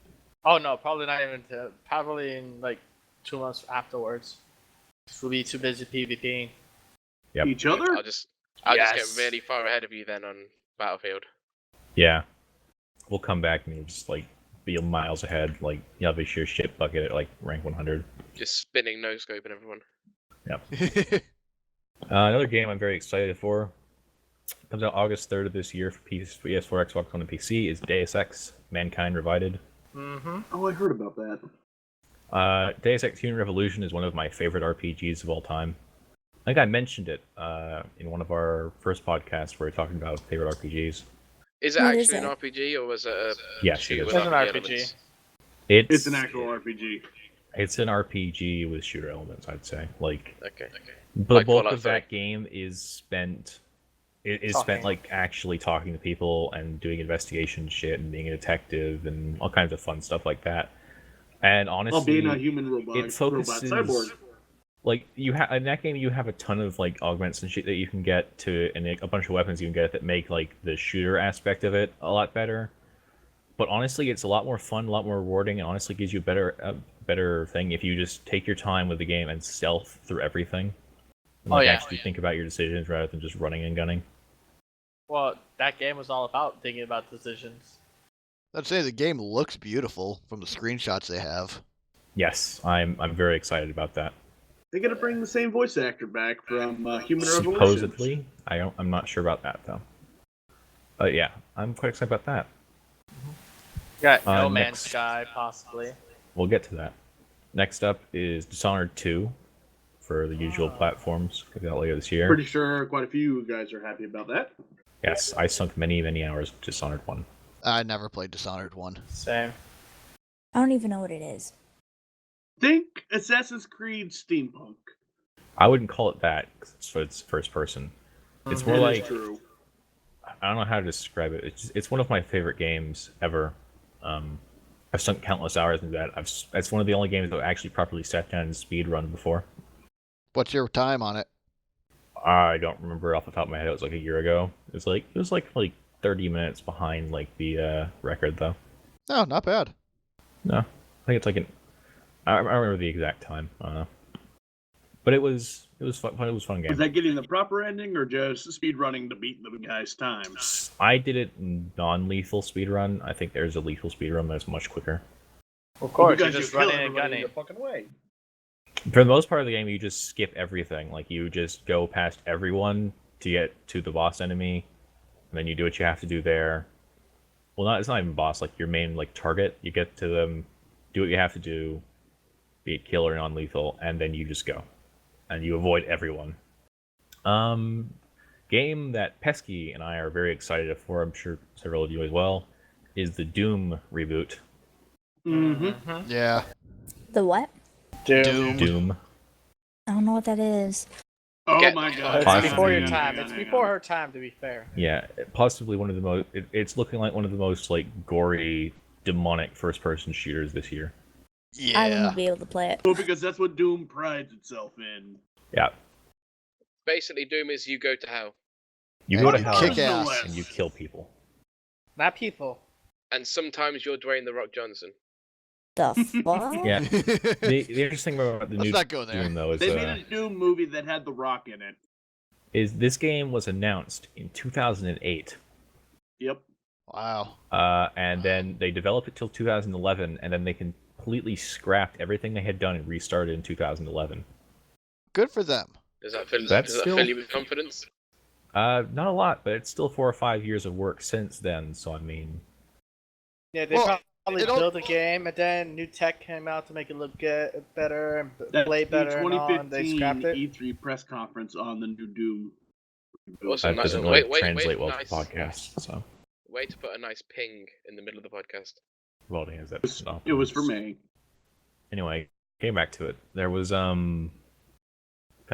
Oh no, probably not even probably in like 2 months afterwards. We'll be too busy PvPing. Yep. each other? I'll just get Yes. really far ahead of you then on Battlefield. Yeah, we'll come back and you'll just like be miles ahead. Like you'll have your shit bucket at like rank 100. Just spinning no scoping everyone. Another game I'm very excited for comes out August 3rd of this year for PS4, Xbox One, and PC is Deus Ex: Mankind Divided. Mm-hmm. Oh, I heard about that. Deus Ex: Human Revolution is one of my favorite RPGs of all time. I think I mentioned it in one of our first podcasts where we were talking about favorite RPGs. Is it What actually is an it? RPG or was it a Yes, it shooter is. with It's an RPG RPG. elements? It's an actual RPG. It's an RPG with shooter elements, I'd say. Like Okay. the Like bulk Fallout of that 3. game is spent Talking. like actually talking to people and doing investigation shit and being a detective and all kinds of fun stuff like that. And honestly, While being a human robot, it focuses. robot cyborg. like you have in that game, you have a ton of like augments and shit that you can get to, and like, a bunch of weapons you can get that make like the shooter aspect of it a lot better. But honestly, it's a lot more fun, a lot more rewarding, and honestly gives you a better thing if you just take your time with the game and stealth through everything. And, like, actually think about your decisions rather than just running and gunning. Well, that game was all about thinking about decisions. I'd say the game looks beautiful from the screenshots they have. Yes, I'm very excited about that. They're gonna bring the same voice actor back from Human Revolution. Supposedly, I'm not sure about that though. But yeah, I'm quite excited about that. Got No next- Man's Sky, possibly. We'll get to that. Next up is Dishonored 2 for the usual platforms. Coming out later this year. Pretty sure quite a few guys are happy about that. Yes, I sunk many hours of Dishonored 1. I never played Dishonored 1. Same. I don't even know what it is. Think Assassin's Creed Steampunk. I wouldn't call it that because it's first person. It's more That is like true. I don't know how to describe it. It's one of my favorite games ever. I've sunk countless hours into that. It's one of the only games that I actually properly sat down and speed run before. What's your time on it? I don't remember off the top of my head. It was like a year ago. It was like 30 minutes behind like the record though. No, not bad. No, I think it's like I don't remember the exact time. I don't know. But it was fun. It was a fun game. Is that getting the proper ending or just speed running to beat the guy's time? I did it non-lethal speedrun. I think there's a lethal speedrun that's much quicker. Of course, Because you're just you kill running and everybody gunning. the fucking way. For the most part of the game, you just skip everything. Like you just go past everyone to get to the boss enemy, and then you do what you have to do there. Well, it's not even boss. Like your main like target. You get to them, do what you have to do, be it kill or non-lethal, and then you just go, and you avoid everyone. Game that Pesky and I are very excited for. I'm sure several of you as well. Is the Doom reboot. Mm-hmm. Yeah. The what? Doom. I don't know what that is. Oh Get- my god. It's before your Hang on, time. hang It's on, before hang on. her time, to be fair. Yeah, possibly one of the most. It's looking like one of the most like gory, demonic first-person shooters this year. I Yeah. wouldn't be able to play it. Well, because that's what Doom prides itself in. Yeah, Basically, Doom is you go to hell. you And go to you hell kick ass. and you kill people. Not people. And sometimes you're Dwayne The Rock Johnson. The fuck? Yeah. The interesting thing about the Let's new not go there. Doom though They made a Doom movie that had The Rock in it. is this game was announced in 2008, Yep. Wow. and then they developed it till 2011, and then they completely scrapped everything they had done and restarted in 2011. Good for them. Does that fill, That's does that still- fill you with confidence? Not a lot, but it's still 4 or 5 years of work since then. So I mean, Yeah, they Well, probably it all- built a game, and then new tech came out to make it look better and That's play the better and all, and they 2015 scrapped it. E3 press conference on the new Doom. Awesome. that nice. doesn't really Wait, translate well nice. to podcasts. So Way to put a nice ping in the middle of the podcast. Vivaldi has that. It was for me. Anyway, came back to it. There was God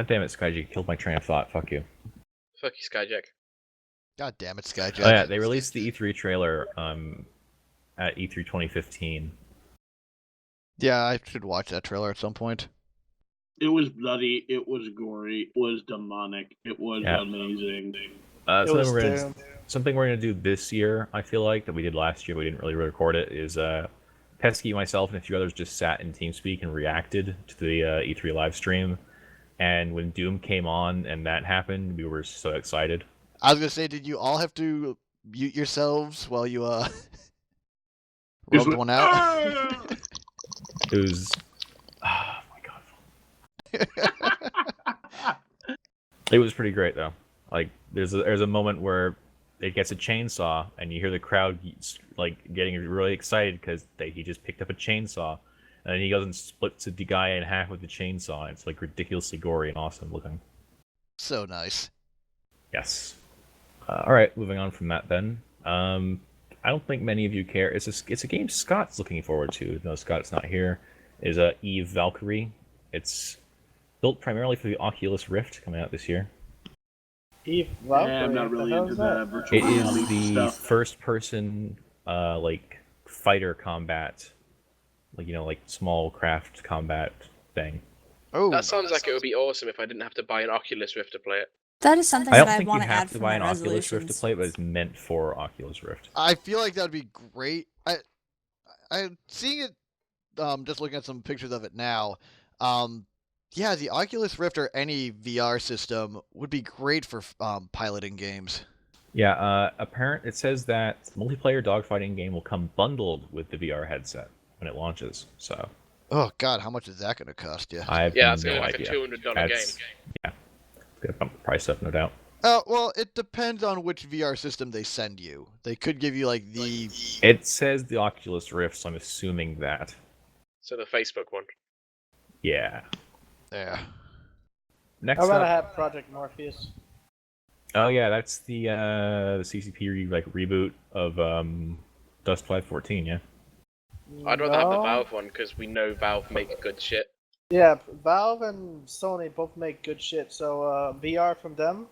damn it, Skyjek killed my train of thought. Fuck you. Fuck you, Skyjek. God damn it, Skyjek. Oh yeah, they released the E3 trailer at E3 2015. Yeah, I should watch that trailer at some point. It was bloody. It was gory. It was demonic. It was Yeah. amazing. It Something was we're gonna Doom. something we're gonna do this year. I feel like that we did last year. We didn't really record it. Is Pesky, myself, and a few others just sat in TeamSpeak and reacted to the E3 live stream. And when Doom came on and that happened, we were so excited. I was gonna say, did you all have to mute yourselves while you Just rubbed went, one out? "Ah!" It was, oh my god, it was pretty great though. Like there's a moment where it gets a chainsaw and you hear the crowd like getting really excited because he just picked up a chainsaw, and then he goes and splits the guy in half with the chainsaw. It's like ridiculously gory and awesome looking. So nice. Yes. All right, moving on from that then. I don't think many of you care. It's a game Scott's looking forward to. No, Scott's not here. Is Eve Valkyrie. It's built primarily for the Oculus Rift coming out this year. Eve, Yeah, I'm not really into the virtual It is reality the stuff. first-person like fighter combat, like like small craft combat thing. Oh, That sounds like it would be awesome if I didn't have to buy an Oculus Rift to play it. That is something I that don't I think you want to add have to for buy my an Oculus Rift to resolutions. play it, but it's meant for Oculus Rift. I feel like that'd be great. I'm seeing it. Just looking at some pictures of it now. Yeah, the Oculus Rift or any VR system would be great for piloting games. Yeah, it says that multiplayer dogfighting game will come bundled with the VR headset when it launches. So Oh God, how much is that going to cost you? I have Yeah, that's no gonna be like idea. a $200 That's- game. Yeah, it's gonna bump the price up, no doubt. Well, it depends on which VR system they send you. They could give you like the. It says the Oculus Rift, so I'm assuming that. So the Facebook one. Yeah. Yeah. Next I'd rather up. have Project Morpheus. Oh yeah, that's the CCP reboot of Dust 514. Yeah. I'd rather have the No. Valve one because we know Valve make good shit. Yeah, Valve and Sony both make good shit, so VR from them,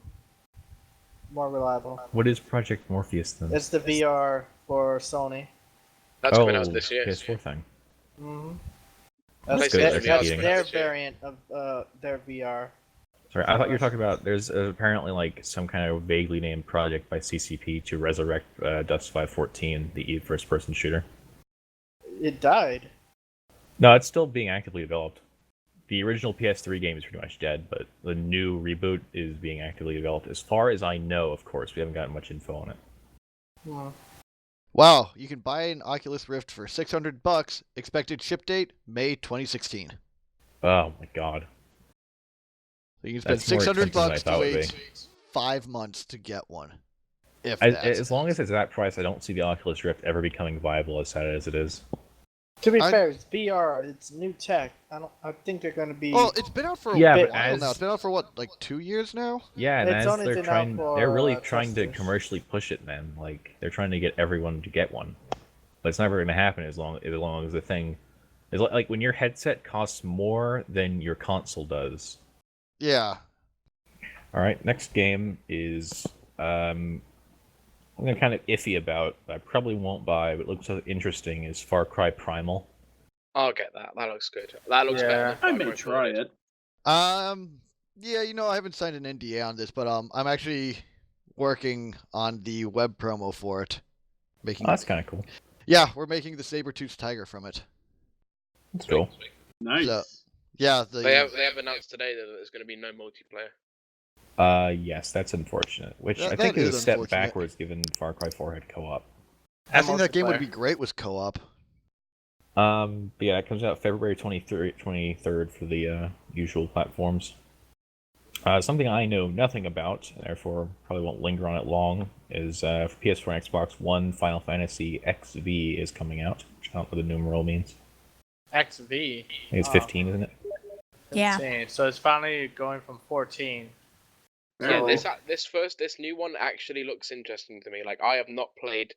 more reliable. What is Project Morpheus then? It's the VR for Sony. That's coming out this year. PS4 thing. Mm-hmm. That's That's, good, their, that's that's cheating. their variant of their VR. Sorry, I thought you were talking about. There's apparently like some kind of vaguely named project by CCP to resurrect Dust 514, the first-person shooter. It died. No, it's still being actively developed. The original PS3 game is pretty much dead, but the new reboot is being actively developed. As far as I know, of course, we haven't gotten much info on it. Hmm. Wow, you can buy an Oculus Rift for $600. Expected ship date May 2016. Oh my god. So you can spend That's more $600 expensive than I to thought it would wait 5 months to get one. If that. As long as it's that price, I don't see the Oculus Rift ever becoming viable as sad as it is. To be I- fair, it's VR. It's new tech. I think they're gonna be. Well, it's been out for a Yeah, while but now. as- It's been out for what, like 2 years now? Yeah, and It's as only they're been out trying, for, they're really trying to testers. commercially push it. Then, like, they're trying to get everyone to get one, but it's never going to happen as long as the thing is like when your headset costs more than your console does. Yeah. All right, next game is I'm kind of iffy about. I probably won't buy, but it looks so interesting. Is Far Cry Primal? I'll get that. That looks good. That looks Yeah. better. Than I Far may Cry try 4 did. it. Yeah, I haven't signed an NDA on this, but I'm actually working on the web promo for it. Making. Oh, that's kind of cool. Yeah, we're making the saber-toothed tiger from it. That's cool. Nice. So- Yeah, They have announced today that there's going to be no multiplayer. Yes, that's unfortunate. Which That- I think that is is a step unfortunate. backwards, given Far Cry 4 had co-op. I think that game would multiplayer. be great with co-op. But yeah, it comes out February 23rd for the usual platforms. Something I know nothing about, and therefore probably won't linger on it long, is for PS4 and Xbox One, Final Fantasy XV is coming out. Which I don't know what the numeral means. XV. I think it's 15, isn't it? Yeah. 15. So it's finally going from 14. Yeah, Oh. this new one actually looks interesting to me. Like, I have not played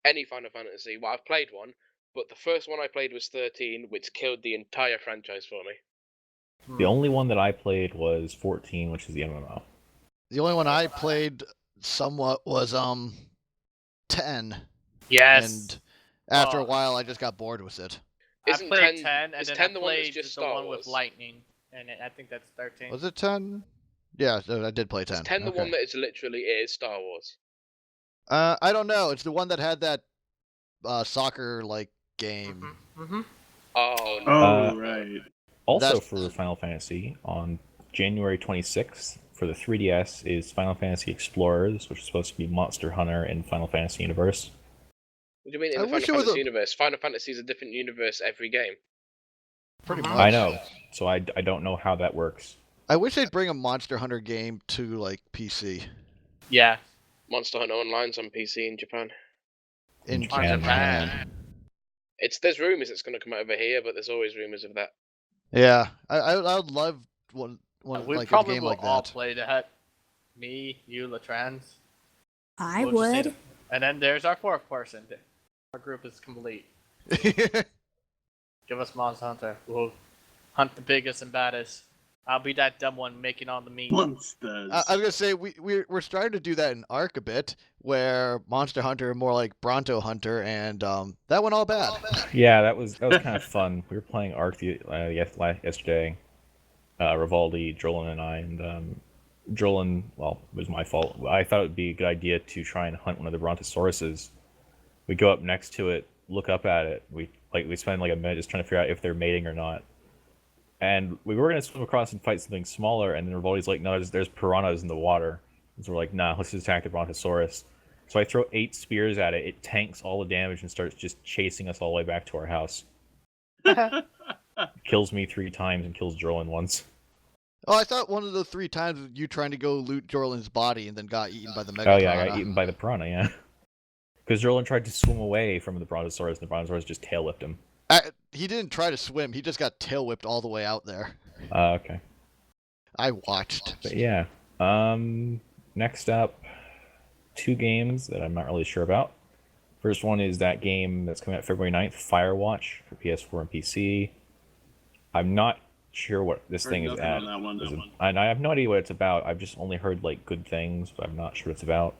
any Final Fantasy. Well, I've played one, but the first one I played was 13, which killed the entire franchise for me. The only one that I played was 14, which is the MMO. The only one I played somewhat was 10, Yes. and after a Oh. while I just got bored with it. Isn't I played 10 10, and is then 10 I the one that's played just the Star one Wars? with lightning, and I think that's 13. Was it 10? Yeah, I did play 10. Is 10 the Okay. one that literally is Star Wars? I don't know. It's the one that had that soccer-like game. Mm-hmm. Oh, no. Oh, right. Also That's- for Final Fantasy, on January 26th for the 3DS is Final Fantasy Explorers, which is supposed to be Monster Hunter in Final Fantasy universe. What do you mean in I the wish Final it was Fantasy a- universe? Final Fantasy is a different universe every game. Pretty Mhm. much. I know, so I don't know how that works. I wish they'd bring a Monster Hunter game to like PC Yeah. Monster Hunter Online's on PC in Japan. in Japan. Japan. There's rumors it's going to come out over here, but there's always rumors of that. Yeah, I would love one We like a probably game will like all that. play that. Me, you, Latrans. I We'll just need would. it. And then there's our fourth person. Our group is complete. Give us Monster Hunter. We'll hunt the biggest and baddest. I'll be that dumb one making all the meat. Monsters. I was gonna say we're starting to do that in Ark a bit, where Monster Hunter are more like Bronto Hunter, and that went all bad. Yeah, that was kind of fun. We were playing Ark yesterday, Rivaldi, Drolin, and I. And Drolin, well, it was my fault. I thought it would be a good idea to try and hunt one of the brontosauruses. We go up next to it, look up at it. We spend like a minute just trying to figure out if they're mating or not. And we were gonna swim across and fight something smaller, and then Rivaldi's like, "No, there's piranhas in the water." And so we're like, "Nah, let's just attack the brontosaurus." So I throw 8 spears at it. It tanks all the damage and starts just chasing us all the way back to our house. Kills me 3 times and kills Drolin once. Oh, I thought one of the 3 times was you trying to go loot Jorlin's body and then got eaten by the Megatron. Oh yeah, I got eaten by the piranha, yeah. Because Drolin tried to swim away from the brontosaurus, and the brontosaurus just tail whipped him. He didn't try to swim. He just got tail whipped all the way out there. Okay. I watched. But yeah. Next up, 2 games that I'm not really sure about. First one is that game that's coming out February 9th, Firewatch for PS4 and PC. I'm not sure what this thing is at. And I have no idea what it's about. I've just only heard like good things, but I'm not sure what it's about.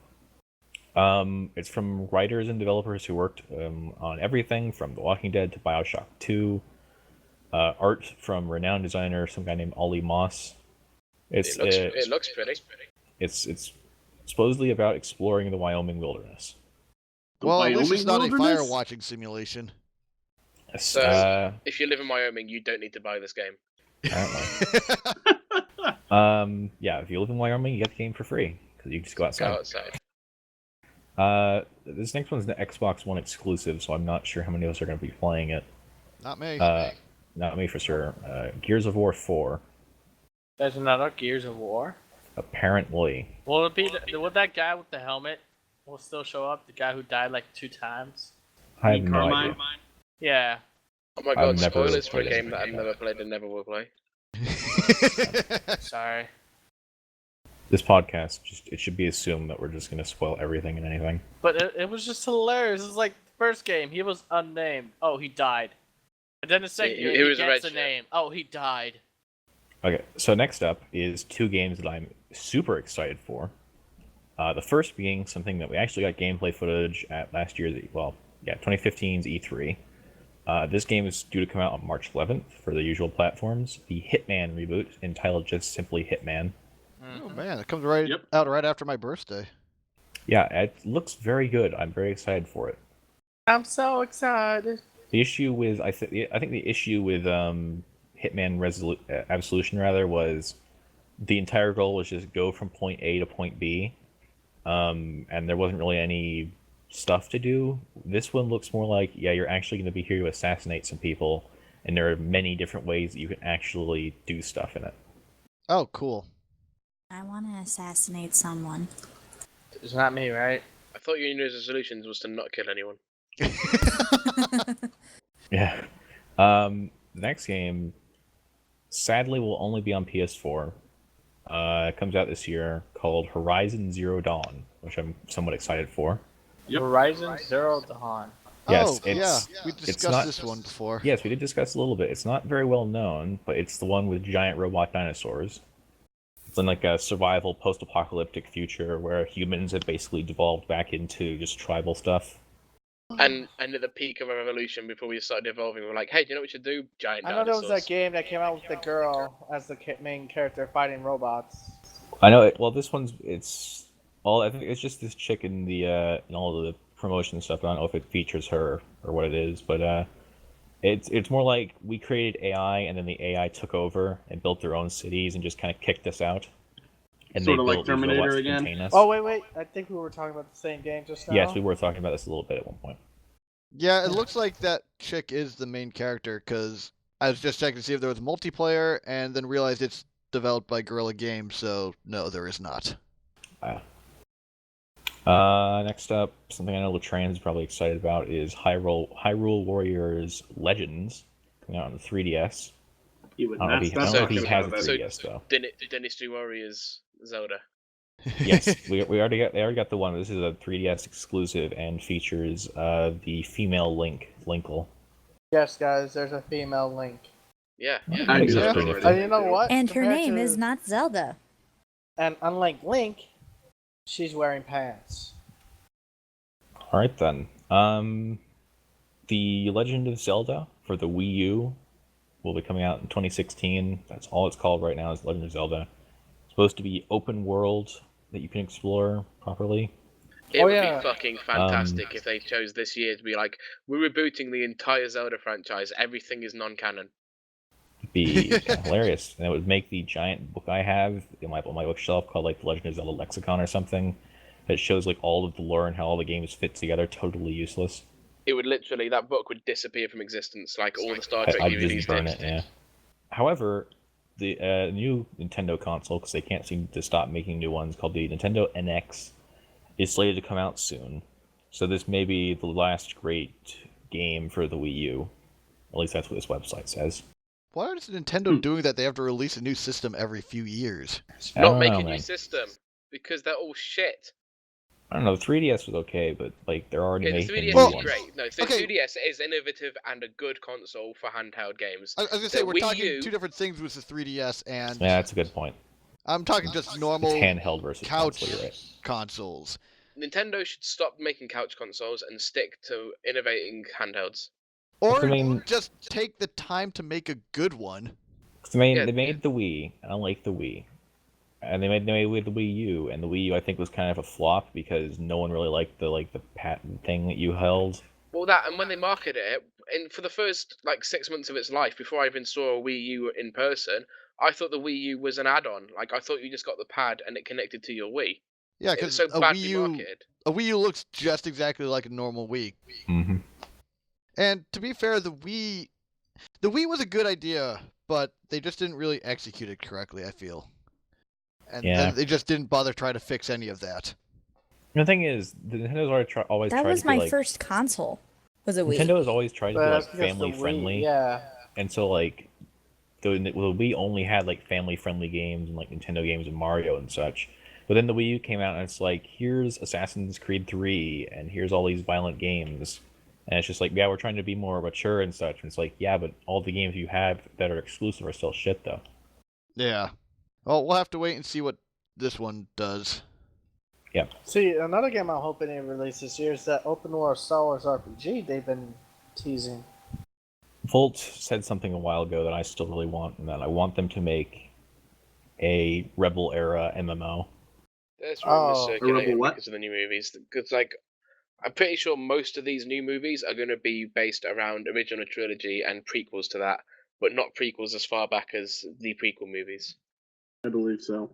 It's from writers and developers who worked on everything from The Walking Dead to Bioshock 2. Art from renowned designer, some guy named Ollie Moss. It looks pretty. It's supposedly about exploring the Wyoming wilderness. Well, at least it's not Wyoming a fire wilderness? watching simulation. So if you live in Wyoming, you don't need to buy this game. Apparently. Yeah, if you live in Wyoming, you get the game for free because you just go outside. This next one's an Xbox One exclusive, so I'm not sure how many of us are going to be playing it. Not me. Not me for sure. Gears of War 4. There's another Gears of War. Apparently. Will it be would that guy with the helmet will still show up? The guy who died like 2 times? I have no idea. Yeah. Oh my god, I've never spoilers for a played this game that I've never played and never will play. Sorry. This podcast, it should be assumed that we're just going to spoil everything and anything. But it was just hilarious. It was like the first game, he was unnamed. Oh, he died. And then the second He game, he was a gets red a name. Oh, he died. Okay, so next up is 2 games that I'm super excited for. The first being something that we actually got gameplay footage at last year's, 2015's E3. This game is due to come out on March 11th for the usual platforms. The Hitman reboot, entitled just simply Hitman. Oh man, it comes out right after my birthday. Yeah, it looks very good. I'm very excited for it. I'm so excited. The issue with I think the issue with Hitman Absolution was the entire goal was just go from point A to point B, and there wasn't really any stuff to do. This one looks more like you're actually going to be here to assassinate some people, and there are many different ways that you can actually do stuff in it. Oh, cool. I want to assassinate someone. It's not me, right? I thought your New Year's resolutions was to not kill anyone. Yeah. The next game, sadly, will only be on PS4. It comes out this year, called Horizon Zero Dawn, which I'm somewhat excited for. Yep. Horizon Zero Dawn. Yes, we discussed this one before. Yes, we did discuss a little bit. It's not very well known, but it's the one with giant robot dinosaurs. It's in like a survival post-apocalyptic future where humans have basically devolved back into just tribal stuff. And at the peak of a revolution, before we started evolving, we were like, hey, do you know what we should do? Giant I know there was dinosaurs. that game that came out with the girl as the main character fighting robots. I know. Well, this one's I think it's just this chick in the in all of the promotion and stuff. I don't know if it features her or what it is, but it's more like we created AI and then the AI took over and built their own cities and just kind of kicked us out. And Sort they of like built these Terminator robots to again? contain us. Oh wait! I think we were talking about the same game just now. Yes, we were talking about this a little bit at one point. Yeah, it looks like that chick is the main character because I was just checking to see if there was multiplayer and then realized it's developed by Guerrilla Games, so no, there is not. Next up, something I know Latran is probably excited about is Hyrule Warriors Legends, coming out on the 3DS. I don't know if he has a 3DS though. Dynasty Warriors Zelda. Yes, they already got the one. This is a 3DS exclusive and features the female Linkle. Yes, guys, there's a female Link. Yeah. I do That's that pretty already. nifty. And you know what? And her Compared name to- is not Zelda. And unlike Link, she's wearing pants. All right then. The Legend of Zelda for the Wii U will be coming out in 2016. That's all it's called right now is Legend of Zelda. It's supposed to be open world that you can explore properly. It would yeah. be fucking fantastic if they chose this year to be like, we're rebooting the entire Zelda franchise. Everything is non-canon. It'd be hilarious, and it would make the giant book I have in my bookshelf called like the Legend of Zelda Lexicon or something that shows like all of the lore and how all the games fit together totally useless. It would literally, that book would disappear from existence, like all the Star Trek I'd DVDs just burn did. it, yeah. However, the new Nintendo console, because they can't seem to stop making new ones, called the Nintendo NX, is slated to come out soon. So this may be the last great game for the Wii U. At least that's what this website says. Why is Nintendo doing that? They have to release a new system every few years. I don't Not make know, a new man. system, because they're all shit. I don't know. The 3DS was okay, but like they're already Yeah, the making 3DS new is ones. great. No, the Okay. 2DS is innovative and a good console for handheld games. I was gonna say The we're Wii talking U- two different things with the 3DS and Yeah, that's a good point. I'm talking just normal It's handheld versus couch console. You're right. consoles. Nintendo should stop making couch consoles and stick to innovating handhelds. Or I mean- just take the time to make a good one. 'Cause they Yeah. made the Wii, and I like the Wii. And they made the Wii U, and the Wii U I think was kind of a flop because no one really liked the patent thing that you held. Well, that, and when they marketed it, and for the first like 6 months of its life, before I even saw a Wii U in person, I thought the Wii U was an add-on. Like I thought you just got the pad and it connected to your Wii. Yeah, It was because so badly marketed. a Wii U looks just exactly like a normal Wii. Mm-hmm. And to be fair, the Wii was a good idea, but they just didn't really execute it correctly, I feel. And Yeah. they just didn't bother trying to fix any of that. The thing is, Nintendo's always That tried was to be my like first console. Was a Wii. Nintendo has always tried to be But like that's because the family Wii- friendly, Yeah. and so like the Wii only had like family friendly games and like Nintendo games and Mario and such. But then the Wii U came out and it's like, here's Assassin's Creed 3 and here's all these violent games. And it's just like, yeah, we're trying to be more mature and such. And it's like, yeah, but all the games you have that are exclusive are still shit though. Yeah. Well, we'll have to wait and see what this one does. See, another game I'm hoping they release this year is that open world Star Wars RPG they've been teasing. Volt said something a while ago that I still really want, and that I want them to make a Rebel era MMO. There's rumors Oh. circulating what? because of the new movies. Because like, I'm pretty sure most of these new movies are going to be based around original trilogy and prequels to that, but not prequels as far back as the prequel movies. I believe so.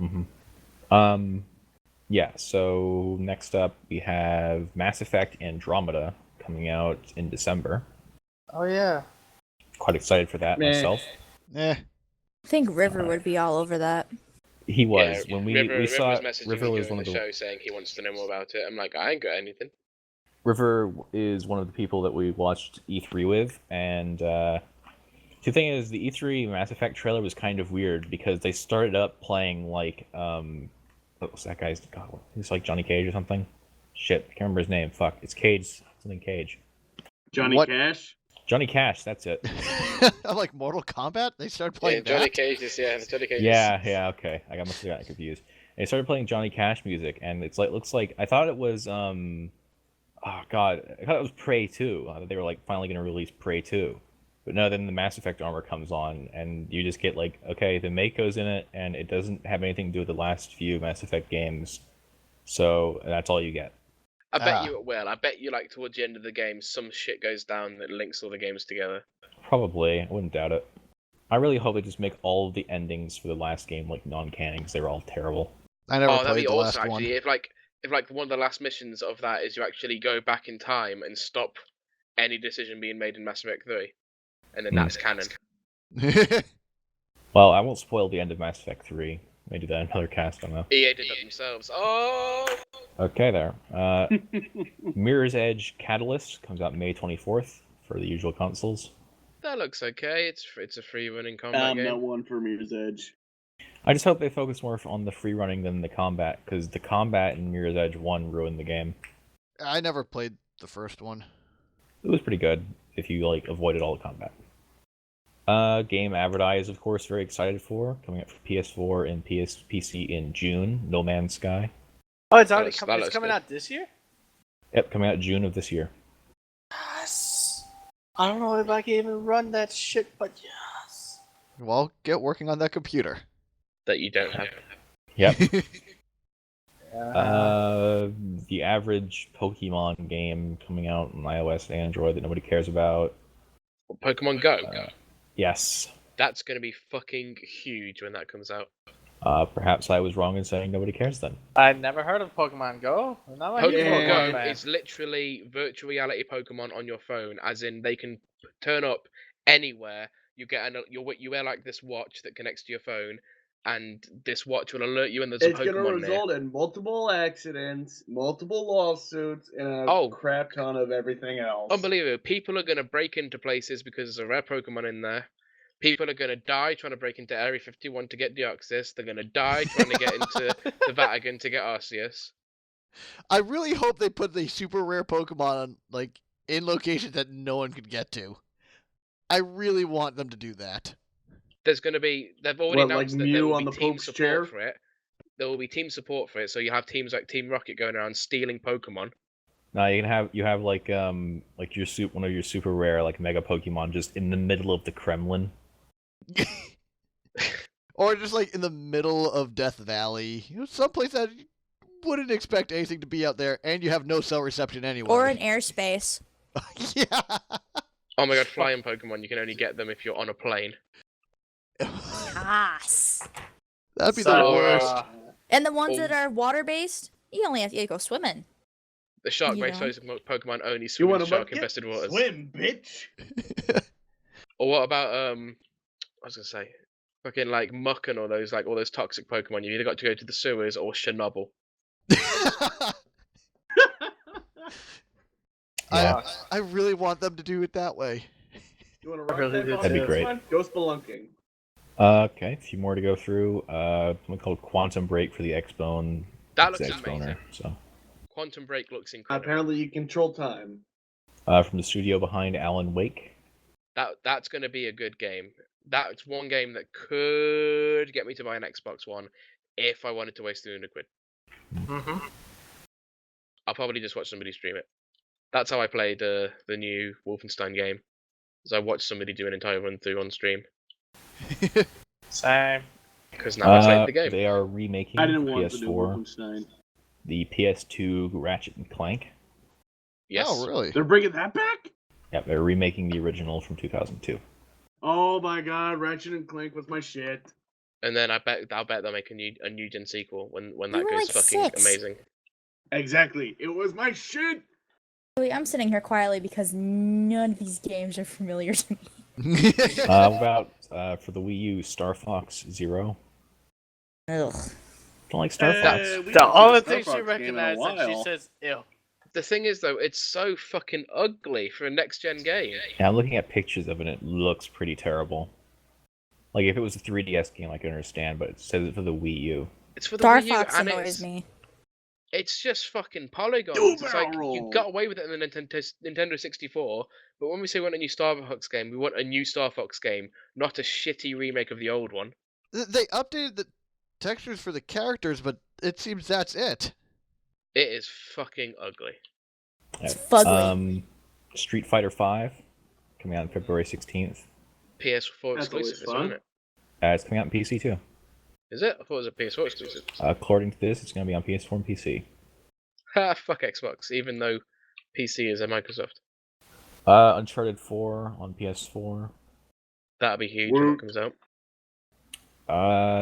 Mm-hmm. Yeah, so next up we have Mass Effect Andromeda coming out in December. Oh yeah. Quite excited for that Meh. myself. Eh. I think River would be all over that. He was. Yeah, When we River saw was it, messaging River me was during one of the the show saying he wants to know more about it. I'm like, I ain't got anything. River is one of the people that we watched E3 with, and the thing is, the E3 Mass Effect trailer was kind of weird because they started up playing like what was that guy's? God, he's like Johnny Cage or something. Shit, I can't remember his name. Fuck, it's Cage. Something Cage. Johnny What? Cash. Johnny Cash. That's it. I'm like Mortal Kombat? They started Yeah, playing Johnny that? Cage is Johnny Cage. Yeah, okay. I must have gotten confused. And they started playing Johnny Cash music, and it's like looks like I thought it was oh god, I thought it was Prey 2. I thought they were like finally going to release Prey 2. But no, then the Mass Effect armor comes on, and you just get like, okay, the Mako's in it, and it doesn't have anything to do with the last few Mass Effect games. So that's all you get. I bet Ah. you it will. I bet you like towards the end of the game, some shit goes down that links all the games together. Probably, I wouldn't doubt it. I really hope they just make all of the endings for the last game like non-canon, because they were all terrible. I never Oh, that'd played be the awesome last one. actually. If like one of the last missions of that is you actually go back in time and stop any decision being made in Mass Effect 3, and then Hmm. that's canon. Well, I won't spoil the end of Mass Effect 3. May do that in another cast, I don't know. EA did that themselves. Oh, Okay, there. Mirror's Edge Catalyst comes out May 24th for the usual consoles. that looks okay. It's a free running combat Not game. one for Mirror's Edge. I just hope they focus more on the free running than the combat, because the combat in Mirror's Edge 1 ruined the game. I never played the first one. It was pretty good if you like avoided all the combat. Game Avordai is of course very excited for, coming out for PS4 and PC in June. No Man's Sky. Oh, it's already That coming. It's looks coming good. out this year. Yep, coming out June of this year. Yes. I don't know if I can even run that shit, but yes. Well, get working on that computer. That you don't have. Yep. Yeah. The average Pokemon game coming out on iOS and Android that nobody cares about. Pokemon Go. Yes. That's going to be fucking huge when that comes out. Perhaps I was wrong in saying nobody cares then. I never heard of Pokemon Go. Not a huge Pokemon Yeah. Go Pokemon fan. is literally virtual reality Pokemon on your phone, as in they can turn up anywhere. You get you wear like this watch that connects to your phone, and this watch will alert you when there's a It's going to Pokemon near. result in multiple accidents, multiple lawsuits, and a Oh. crap ton of everything else. Unbelievable. People are going to break into places because there's a rare Pokemon in there. People are going to die trying to break into Area 51 to get Deoxys. They're going to die trying to get into the Vatican to get Arceus. I really hope they put the super rare Pokemon like in locations that no one could get to. I really want them to do that. There's going to be... They've already What, like announced that there Mew will on be the team Pope's support chair? for it. There will be team support for it, so you have teams like Team Rocket going around stealing Pokemon. Now you have like your one of your super rare like mega Pokemon just in the middle of the Kremlin. Or just like in the middle of Death Valley, someplace that you wouldn't expect anything to be out there, and you have no cell reception anyway. Or in airspace. Yeah. Oh my god, flying Pokemon, you can only get them if you're on a plane. Yes. That'd be So, the worst. And the ones Oh. that are water-based, you only have to go swimming. The shark-based You Pokemon only You swim in want a bucket? shark-infested waters. Swim, bitch! Or what about I was gonna say, fucking like Muck and all those toxic Pokemon. You either got to go to the sewers or Chernobyl. Yeah. I really want them to do it that way. You want to rock really that do box? That'd be too. great. Go spelunking. Okay, a few more to go through. Something called Quantum Break for the X-Bone. That It's looks the X-Boner, amazing. so. Quantum Break looks incredible. Apparently, you control time. From the studio behind Alan Wake. That's going to be a good game. That's one game that could get me to buy an Xbox One if I wanted to waste £300. Mm-hmm. I'll probably just watch somebody stream it. That's how I played the new Wolfenstein game. Is I watched somebody do an entire run through on stream Same. because now I played the game. They are remaking I didn't for want to do PS4 Wolfenstein. the PS2 Ratchet and Clank. Yes. Oh, really? They're bringing that back? Yeah, they're remaking the original from 2002. Oh my god, Ratchet and Clank was my shit. And then I'll bet they'll make a new gen sequel when They that were goes like fucking 6. amazing. Exactly. It was my shit! I'm sitting here quietly because none of these games are familiar to me. What about for the Wii U, Star Fox Zero? Ugh. Don't like Star Fox. We The haven't only seen a thing Star she Fox game in a recognized that she while. says, ew. The thing is though, it's so fucking ugly for a next gen game. Yeah, I'm looking at pictures of it, and it looks pretty terrible. Like, if it was a 3DS game, I could understand, but it says it for the Wii U. It's for the Star Wii U, Fox and annoys me. it's just fucking polygons. Do It's like barrel you roll. got away with it in the Nintendo 64, but when we say we want a new Star Fox game, we want a new Star Fox game, not a shitty remake of the old one. They updated the textures for the characters, but it seems that's it. It is fucking ugly. It's fugly. Street Fighter V, coming out on February 16th. PS4 That's always exclusive, isn't fun. it? It's coming out on PC too. Is it? I thought it was a PS4 exclusive. According to this, it's going to be on PS4 and PC. Ha, fuck Xbox, even though PC is a Microsoft. Uncharted 4 on PS4. That'll be huge when Woo. it comes out.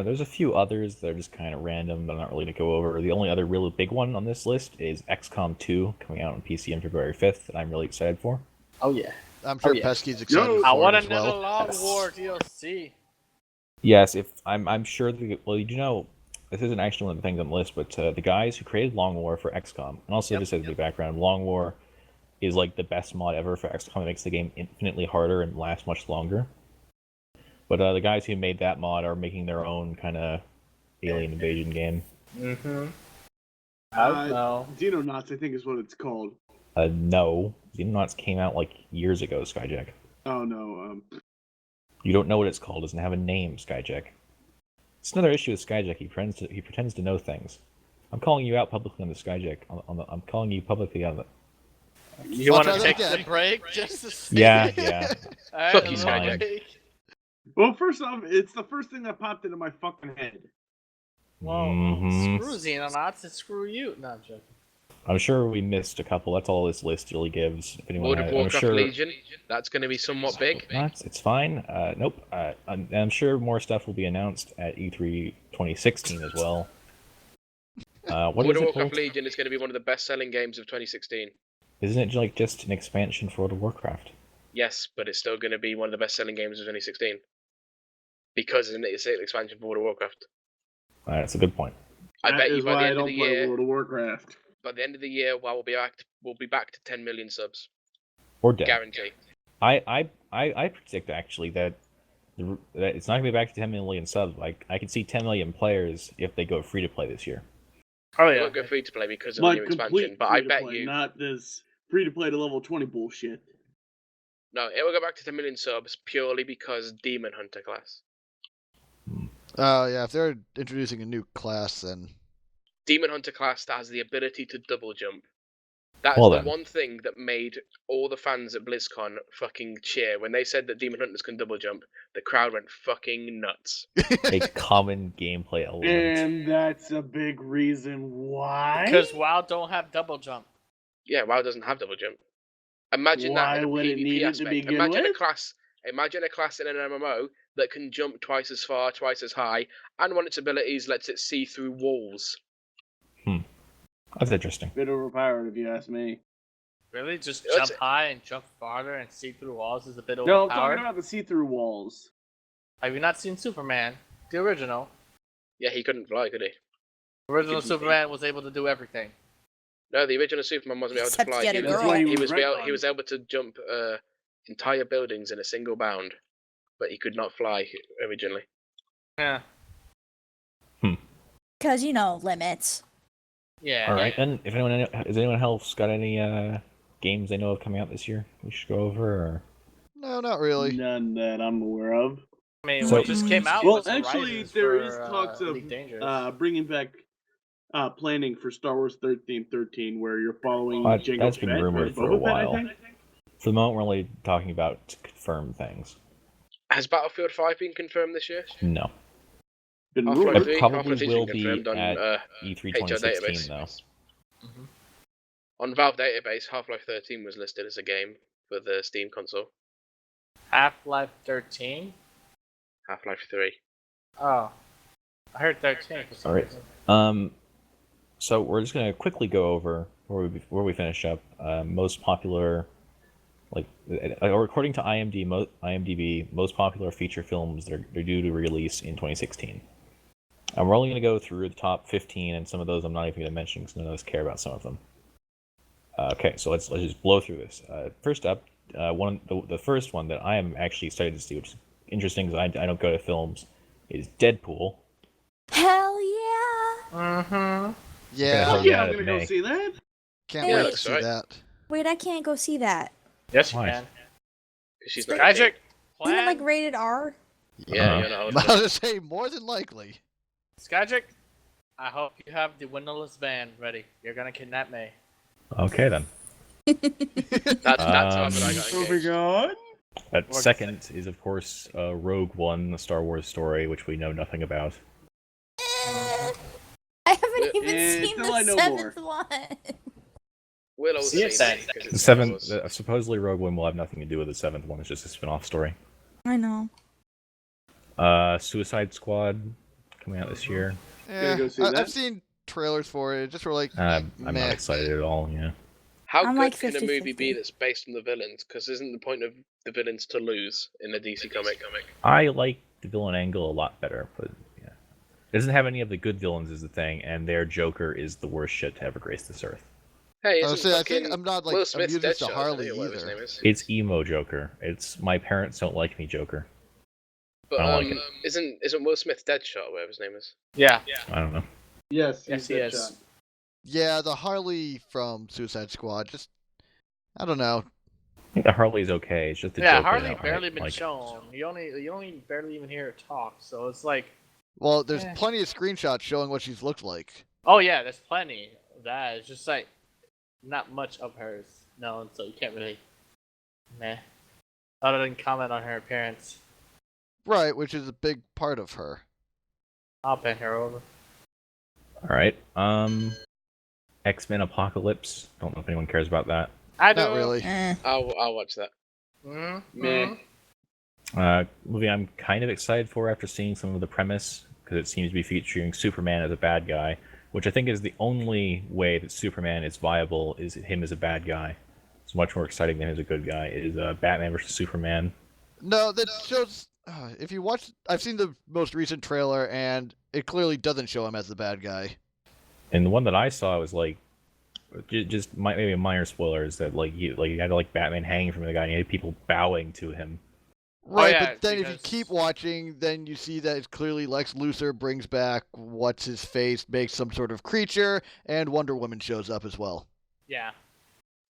There's a few others that are just kind of random that I'm not really going to go over. The only other really big one on this list is XCOM 2, coming out on PC on February 5th, that I'm really excited for. Oh, yeah. I'm sure yeah. Pesky's excited No. for I it want as another well. Long War DLC. Yes, if I'm sure this isn't actually one of the things on the list, but the guys who created Long War for XCOM, and also just as a background, Long War is like the best mod ever for XCOM. It makes the game infinitely harder and lasts much longer. But the guys who made that mod are making their own kind of alien invasion game. Mm-hmm. I don't know. Xenonauts, I think, is what it's called. No, Xenonauts came out like years ago, Skyjek. Oh no, You don't know what it's called. It doesn't have a name, Skyjek. It's another issue with Skyjek. He pretends to know things. I'm calling you out publicly on the Skyjek. I'm calling you publicly on the. You I'll want try to that take again. the break just to see? Yeah. Alright, Fuck a you, little Skyjek. break. Well, first off, it's the first thing that popped into my fucking head. Well, Mhm. screw Xenonauts and screw you. No, I'm joking. I'm sure we missed a couple. That's all this list really gives. If anyone, World of I'm Warcraft sure. Legion. That's going to be somewhat big. It's fine. Nope. I'm sure more stuff will be announced at E3 2016 as well. What World is of it Warcraft called? Legion is going to be one of the best-selling games of 2016. Isn't it like just an expansion for World of Warcraft? Yes, but it's still going to be one of the best-selling games of 2016 because it's an expansion for World of Warcraft. That's a good point. I That bet is you by why the I end of don't the play year, World of Warcraft. by the end of the year, we'll be back to 10 million subs, Or dead. guarantee. I predict actually that that it's not gonna be back to 10 million subs. Like I can see 10 million players if they go free to play this year. Oh It yeah. won't go free to play because of the Like new expansion, complete but I free to bet play, you not this free to play to level 20 bullshit. no, it will go back to 10 million subs purely because Demon Hunter class. Oh yeah, if they're introducing a new class, then Demon Hunter class that has the ability to double jump. That is Well the then. one thing that made all the fans at BlizzCon fucking cheer when they said that Demon Hunters can double jump. The crowd went fucking nuts. A common gameplay element. And that's a big reason why. Because WoW don't have double jump. Yeah, WoW doesn't have double jump. Imagine Why that in a would it PvP need it to aspect. begin Imagine a with? class. Imagine a class in an MMO that can jump twice as far, twice as high, and one of its abilities lets it see through walls. That's interesting. Bit overpowered, if you ask me. Really? Just That's- jump high and jump farther and see through walls is a bit No, I'm overpowered. talking about the see-through walls. Have you not seen Superman? The original. Yeah, he couldn't fly, could he? The original Couldn't- Superman was able to do everything. No, the original Superman wasn't able to Except fly. he had a He was, girl. he, He he was was able, retconned. he was able to jump entire buildings in a single bound, but he could not fly originally. Yeah. Because, limits. Yeah. All right, then. If anyone else got any games they know of coming out this year, we should go over. Or no, not really. None that I'm aware of. I mean, So- what just came out Well, was actually, Horizons there for, is talks of Elite Dangerous. bringing back planning for Star Wars 1313, where you're following That- Jango that's been Fett, or rumored for a Boba Fett, I while. think. for the moment, we're only talking about confirmed things. Has Battlefield 5 been confirmed this year? No, Been Half-Life rumored. it 3 probably Half-Life 3's will been be confirmed on at HR E3 2016 database. though. Mhm. On Valve database, Half-Life 13 was listed as a game for the Steam console. Half-Life 13? Half-Life 3. Oh. I heard 13 for some Alright. reason. So we're just gonna quickly go over where we finish up. Most popular, or according to IMDb, most popular feature films that are due to release in 2016. And we're only gonna go through the top 15, and some of those I'm not even gonna mention because none of us care about some of them. Okay, so let's just blow through this. First up, the first one that I am actually excited to see, which is interesting because I don't go to films, is Deadpool. Hell yeah! Mm-hmm. Yeah, Oh, Fuck yeah, yeah, I'm gonna go May. see that. can't Yeah, wait to looks see alright. that. Wait, I can't go see that. Yes, you Why? can. 'Cause she's not Skyjek, Isn't it plan. like rated R? Yeah, Uh-huh. you're not old I was enough. gonna say more than likely. Skyjek, I hope you have the windowless van ready. You're gonna kidnap me. Okay then. That's how good I got engaged. Moving on. At second is of course Rogue One, the Star Wars story, which we know nothing about. I haven't even seen until I the know seventh more. one. We'll all See see it then. because it's The Star seventh, Wars. supposedly Rogue One will have nothing to do with the seventh one. It's just a spin-off story. I know. Suicide Squad coming out this year. Yeah, go see I've that? seen trailers for it. Just were like, I'm meh. not excited at all. Yeah. How I'm good like can a movie 50-50. be that's based on the villains? Because isn't the point of the villains to lose in a DC comic? I like the villain angle a lot better, but yeah, it doesn't have any of the good villains is the thing, and their Joker is the worst shit to ever grace this earth. Hey, I isn't was saying, I fucking think I'm not like Will Smith's amused to Deadshot, Harley isn't it, or whatever his either. name is? It's emo Joker. It's my parents don't like me Joker. But I don't like isn't Will Smith Deadshot, or whatever his name is? Yeah. I don't know. Yes, Yes, he's he is. Deadshot. Yeah, the Harley from Suicide Squad. Just, I don't know. I think the Harley's okay. It's just the Yeah, Joker. Harley that I barely been like. shown. You only barely even hear her talk, so it's like, Well, there's Eh. plenty of screenshots showing what she's looked like. oh yeah, there's plenty of that. It's just like not much of hers. known, so you can't really meh. Other than comment on her appearance. Right, which is a big part of her. I'll pen her over. All right. X-Men Apocalypse. Don't know if anyone cares about that. I do. Not really. I'll watch that. Mm-hmm. Meh. Movie I'm kind of excited for after seeing some of the premise, because it seems to be featuring Superman as a bad guy, which I think is the only way that Superman is viable, is him as a bad guy. It's much more exciting than him as a good guy. Is Batman versus Superman. No, that shows. If you watch, I've seen the most recent trailer, and it clearly doesn't show him as the bad guy. And the one that I saw was like, just maybe a minor spoiler, is that you had Batman hanging from the guy, and you had people bowing to him. Right, yeah, but then if you because- keep watching, then you see that it's clearly Lex Luthor brings back what's his face, makes some sort of creature, and Wonder Woman shows up as well. Yeah.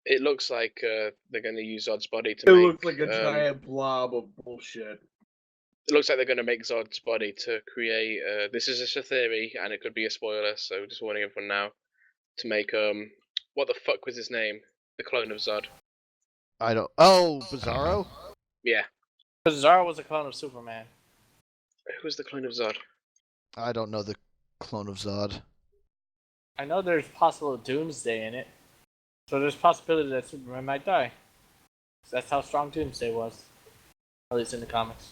It looks like they're going to use Zod's body to It make. looks like a giant blob of bullshit. It looks like they're going to make Zod's body to create. This is just a theory, and it could be a spoiler, so just warning everyone now. To make what the fuck was his name? The clone of Zod. I don't. Oh, Bizarro. Yeah. Bizarro was a clone of Superman. Who was the clone of Zod? I don't know the clone of Zod. I know there's possible Doomsday in it, so there's possibility that Superman might die. That's how strong Doomsday was, at least in the comics.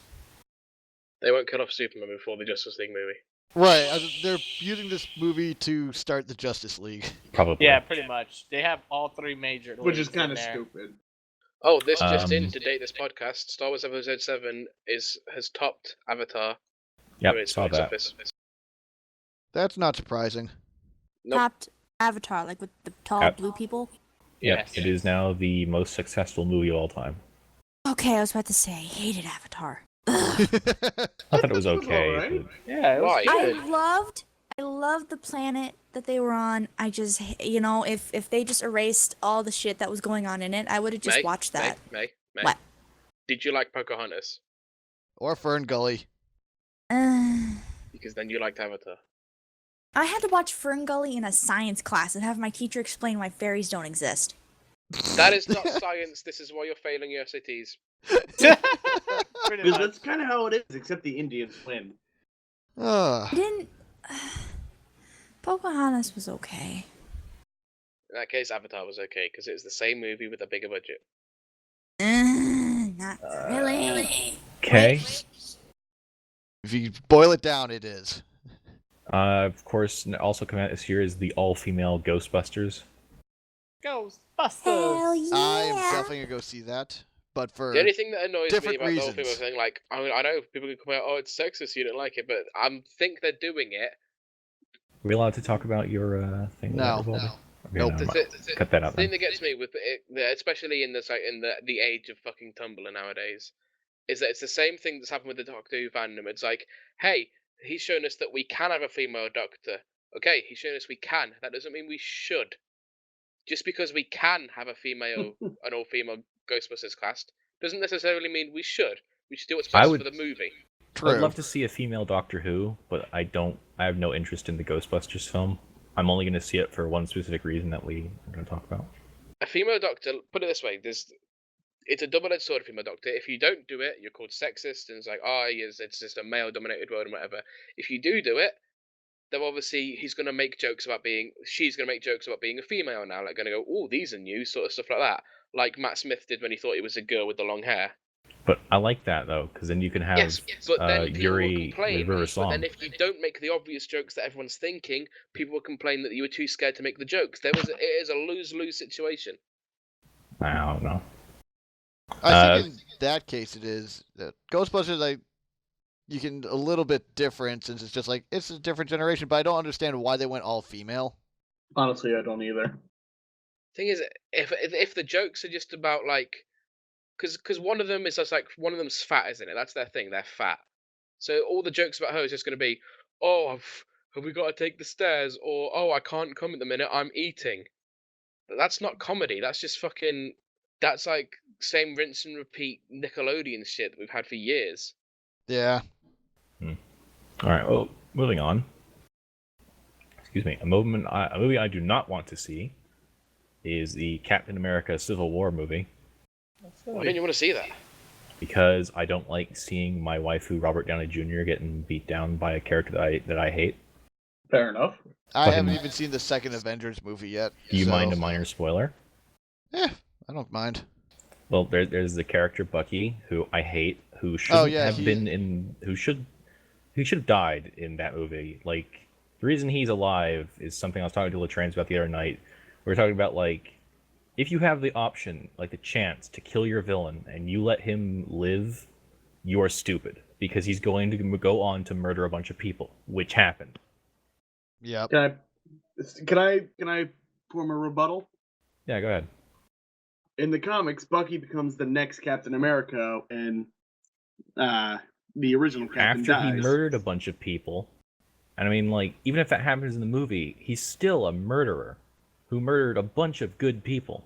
They won't kill off Superman before the Justice League movie. Right, they're using this movie to start the Justice League. Probably. Yeah, pretty much. They have all three major. Which is leads in kind of there. stupid. Oh, this just in Um, to date this podcast. Star Wars Episode 7 has topped Avatar. Yep, for its saw box that. office. That's not surprising. Nope. Topped Avatar, like with the tall Yep. blue people. Yep, Yes. it is now the most successful movie of all time. Okay, I was about to say, I hated Avatar. Ugh. I thought it was It was okay. alright. but- Yeah, it was Why? good. I loved the planet that they were on. I just, if they just erased all the shit that was going on in it, I would have just May, watched that. May. What? Did you like Pocahontas? Or Fern Gully. Because then you liked Avatar. I had to watch Fern Gully in a science class and have my teacher explain why fairies don't exist. That is not science. This is why you're failing your SATs. Pretty Because much. that's kind of how it is, except the Indians win. I didn't. Pocahontas was okay. In that case, Avatar was okay because it's the same movie with a bigger budget. Not really. Okay. If you boil it down, it is. Of course, also coming out this year is the all-female Ghostbusters. Ghostbusters. Hell yeah. I'm definitely gonna go see that, but for The only thing that annoys me different about the whole reasons. female thing, like, I know people can come out, oh, it's sexist, you don't like it, but I think they're doing it. Are we allowed to talk about your thing? No. Rivaldi? Okay, Nope. never The, mind. Cut that out thing then. that gets me with it, especially in the age of fucking Tumblr nowadays, is that it's the same thing that's happened with the Doctor Who fandom. It's like, hey, he's shown us that we can have a female Doctor. Okay, he's shown us we can. That doesn't mean we should. Just because we can have an all-female Ghostbusters cast, doesn't necessarily mean we should. We should do what's I best would- for the movie. true. I'd love to see a female Doctor Who, but I have no interest in the Ghostbusters film. I'm only going to see it for one specific reason that we are going to talk about. A female Doctor, put it this way, it's a double-edged sword, female Doctor. If you don't do it, you're called sexist, and it's like, it's just a male-dominated world and whatever. If you do it, then obviously she's going to make jokes about being a female now, like going to go, oh, these are new, sort of stuff like that. Like Matt Smith did when he thought he was a girl with the long hair. But I like that, though, because then you can have Yes, but then people will Yuri complain. reverse But song. then if you don't make the obvious jokes that everyone's thinking, people will complain that you were too scared to make the jokes. It is a lose-lose situation. I don't know. I think in that case it is. Ghostbusters, you can a little bit different since it's just like it's a different generation, but I don't understand why they went all female. Honestly, I don't either. Thing is, if the jokes are just about like, because one of them is just like one of them's fat, isn't it? That's their thing. They're fat. So all the jokes about her is just going to be, oh, have we got to take the stairs? Or, oh, I can't come at the minute, I'm eating. That's not comedy. That's just fucking. That's like same rinse and repeat Nickelodeon shit that we've had for years. Yeah. All right, well, moving on. Excuse me. A movie I do not want to see is the Captain America Civil War movie. Why didn't you want to see that? Because I don't like seeing my waifu Robert Downey Jr. getting beat down by a character that I hate. Fair enough. I haven't even seen the second Avengers movie yet. Do you so- mind a minor spoiler? I don't mind. Well, there's the character Bucky, who I hate, who shouldn't have been in, who should have died in that movie. Like, the reason he's alive is something I was talking to Latrans about the other night. We were talking about, like, if you have the option, like the chance to kill your villain, and you let him live, you are stupid, because he's going to go on to murder a bunch of people, which happened. Yep. Can I form a rebuttal? Yeah, go ahead. In the comics, Bucky becomes the next Captain America, and the original Captain After dies. he murdered a bunch of people, and I mean, like, even if that happens in the movie, he's still a murderer who murdered a bunch of good people.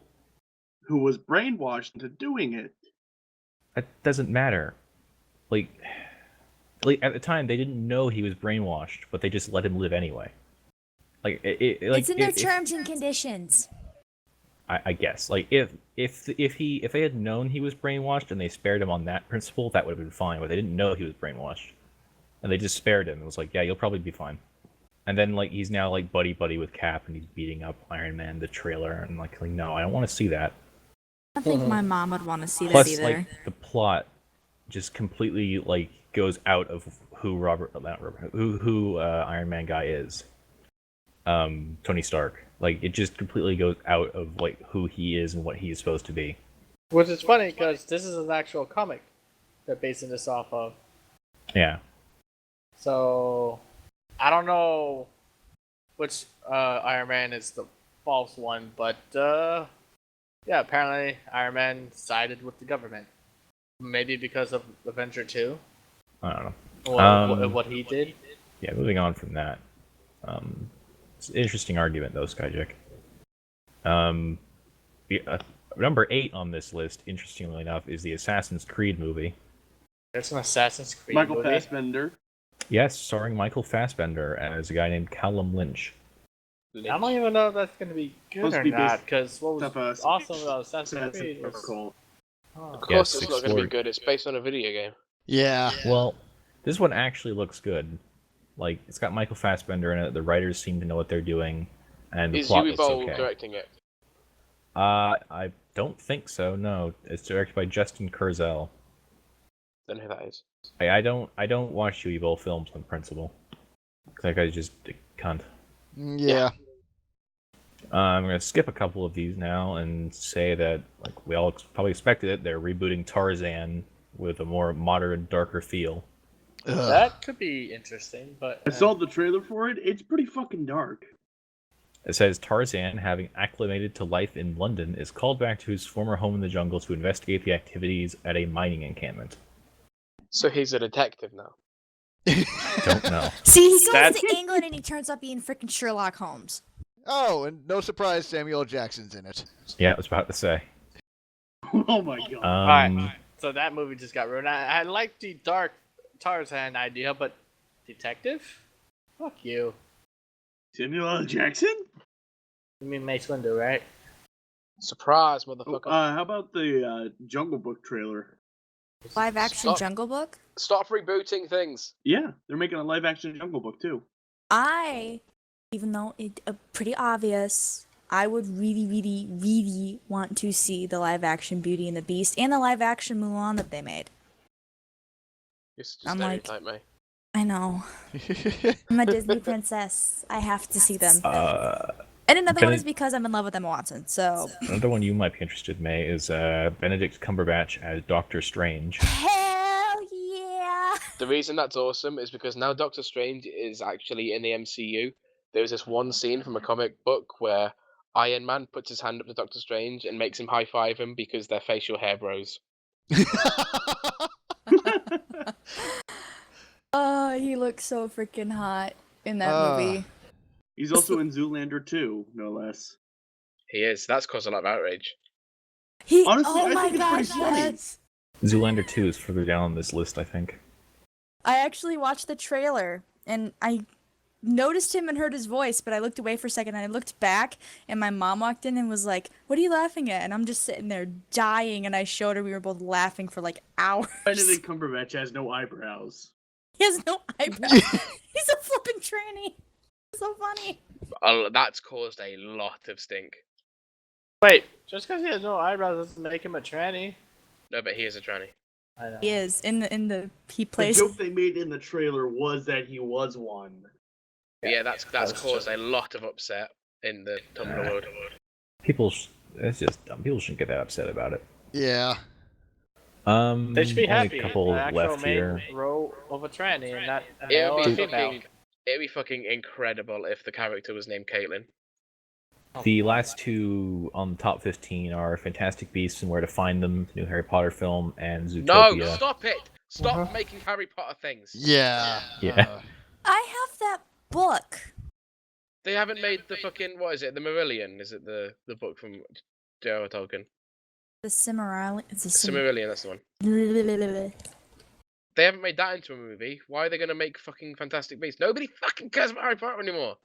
Who was brainwashed into doing it. That doesn't matter. Like at the time, they didn't know he was brainwashed, but they just let him live anyway. Like, it's in their terms and conditions. I guess, like, if they had known he was brainwashed and they spared him on that principle, that would have been fine. But they didn't know he was brainwashed, and they just spared him. It was like, yeah, you'll probably be fine. And then, like, he's now like buddy with Cap, and he's beating up Iron Man. The trailer, and like no, I don't want to see that. I think my mom would want to see that Plus, either. like, the plot just completely like goes out of who Iron Man guy is. Tony Stark. Like, it just completely goes out of like who he is and what he is supposed to be. Which is funny because this is an actual comic they're basing this off of. Yeah. So I don't know which Iron Man is the false one, but yeah, apparently Iron Man sided with the government. Maybe because of Avenger 2. I don't know. Or what he did. Yeah, moving on from that. It's an interesting argument, though, Skyjek. Number 8 on this list, interestingly enough, is the Assassin's Creed movie. There's an Assassin's Creed Michael movie. Fassbender. Yes, starring Michael Fassbender as a guy named Callum Lynch. I don't even know if that's going to be good Supposed to or be not, based because what was off a awesome about Assassin's Assassin's Creed was... Protocol. Oh. Of course, Yes, it's not going to be explored. good. It's based on a video game. Yeah. Well, this one actually looks good. Like, it's got Michael Fassbender in it. The writers seem to know what they're doing, and the Is plot Uwe looks Boll okay. directing it? I don't think so. No, it's directed by Justin Kurzel. Don't know who that is. I don't watch Uwe Boll films on principle. That guy's just a cunt. Yeah. I'm gonna skip a couple of these now and say that, like, we all probably expected it, they're rebooting Tarzan with a more modern, darker feel. Ugh. That could be interesting, but... I saw the trailer for it. It's pretty fucking dark. It says Tarzan, having acclimated to life in London, is called back to his former home in the jungle to investigate the activities at a mining encampment. So he's a detective now. Don't know. See, he goes That's- to England and he turns up being freaking Sherlock Holmes. Oh, and no surprise, Samuel L. Jackson's in it. Yeah, I was about to say. Oh my god. Alright, so that movie just got ruined. I like the dark Tarzan idea, but detective? Fuck you. Samuel L. Jackson? You mean Mace Windu, right? Surprise, Oh, motherfucker. how about the Jungle Book trailer? Live action Stop. Jungle Book? Stop rebooting things. Yeah, they're making a live action Jungle Book too. Even though it's pretty obvious, I would really, really, really want to see the live action Beauty and the Beast and the live action Mulan that they made. Just I'm like- stereotype me. I know. I'm a Disney princess. I have to see them. And another one Benedict- is because I'm in love with Emma Watson, so. Another one you might be interested in, May, is Benedict Cumberbatch as Doctor Strange. Hell yeah! The reason that's awesome is because now Doctor Strange is actually in the MCU. There was this one scene from a comic book where Iron Man puts his hand up to Doctor Strange and makes him high five him because their facial hair bros. Oh, he looks so freaking hot in that movie. He's also in Zoolander 2, no less. He is. That's caused a lot of outrage. Honestly, oh I my think it's pretty gosh, funny. yes. Zoolander 2 is further down on this list, I think. I actually watched the trailer, and I noticed him and heard his voice, but I looked away for a second and I looked back and my mom walked in and was like, "What are you laughing at?" And I'm just sitting there dying and I showed her. We were both laughing for like hours. Benedict Cumberbatch has no eyebrows. He has no eyebrows. He's a flippin' tranny. So funny. That's caused a lot of stink. Wait, just because he has no eyebrows doesn't make him a tranny. No, but he is a tranny. I know. He is he The plays. joke they made in the trailer was that he was one. Yeah, that's that's caused true. a lot of upset in the Tumblr world. It's just dumb. People shouldn't get that upset about it. Yeah. They should be only happy. a couple An actual left main here. role of a tranny and not a It male would or be female. fucking. It'd be fucking incredible if the character was named Caitlin. The last two on the top 15 are Fantastic Beasts and Where to Find Them, the new Harry Potter film, and No, Zootopia. stop it! Stop making Harry Potter things. Yeah. Yeah. I have that book. They haven't made the fucking what is it? The Marillion? Is it the book from J.R.R. Tolkien? The Cimarron. It's a Cimmerillion, that's the one. They haven't made that into a movie. Why are they gonna make fucking Fantastic Beasts? Nobody fucking cares about Harry Potter anymore.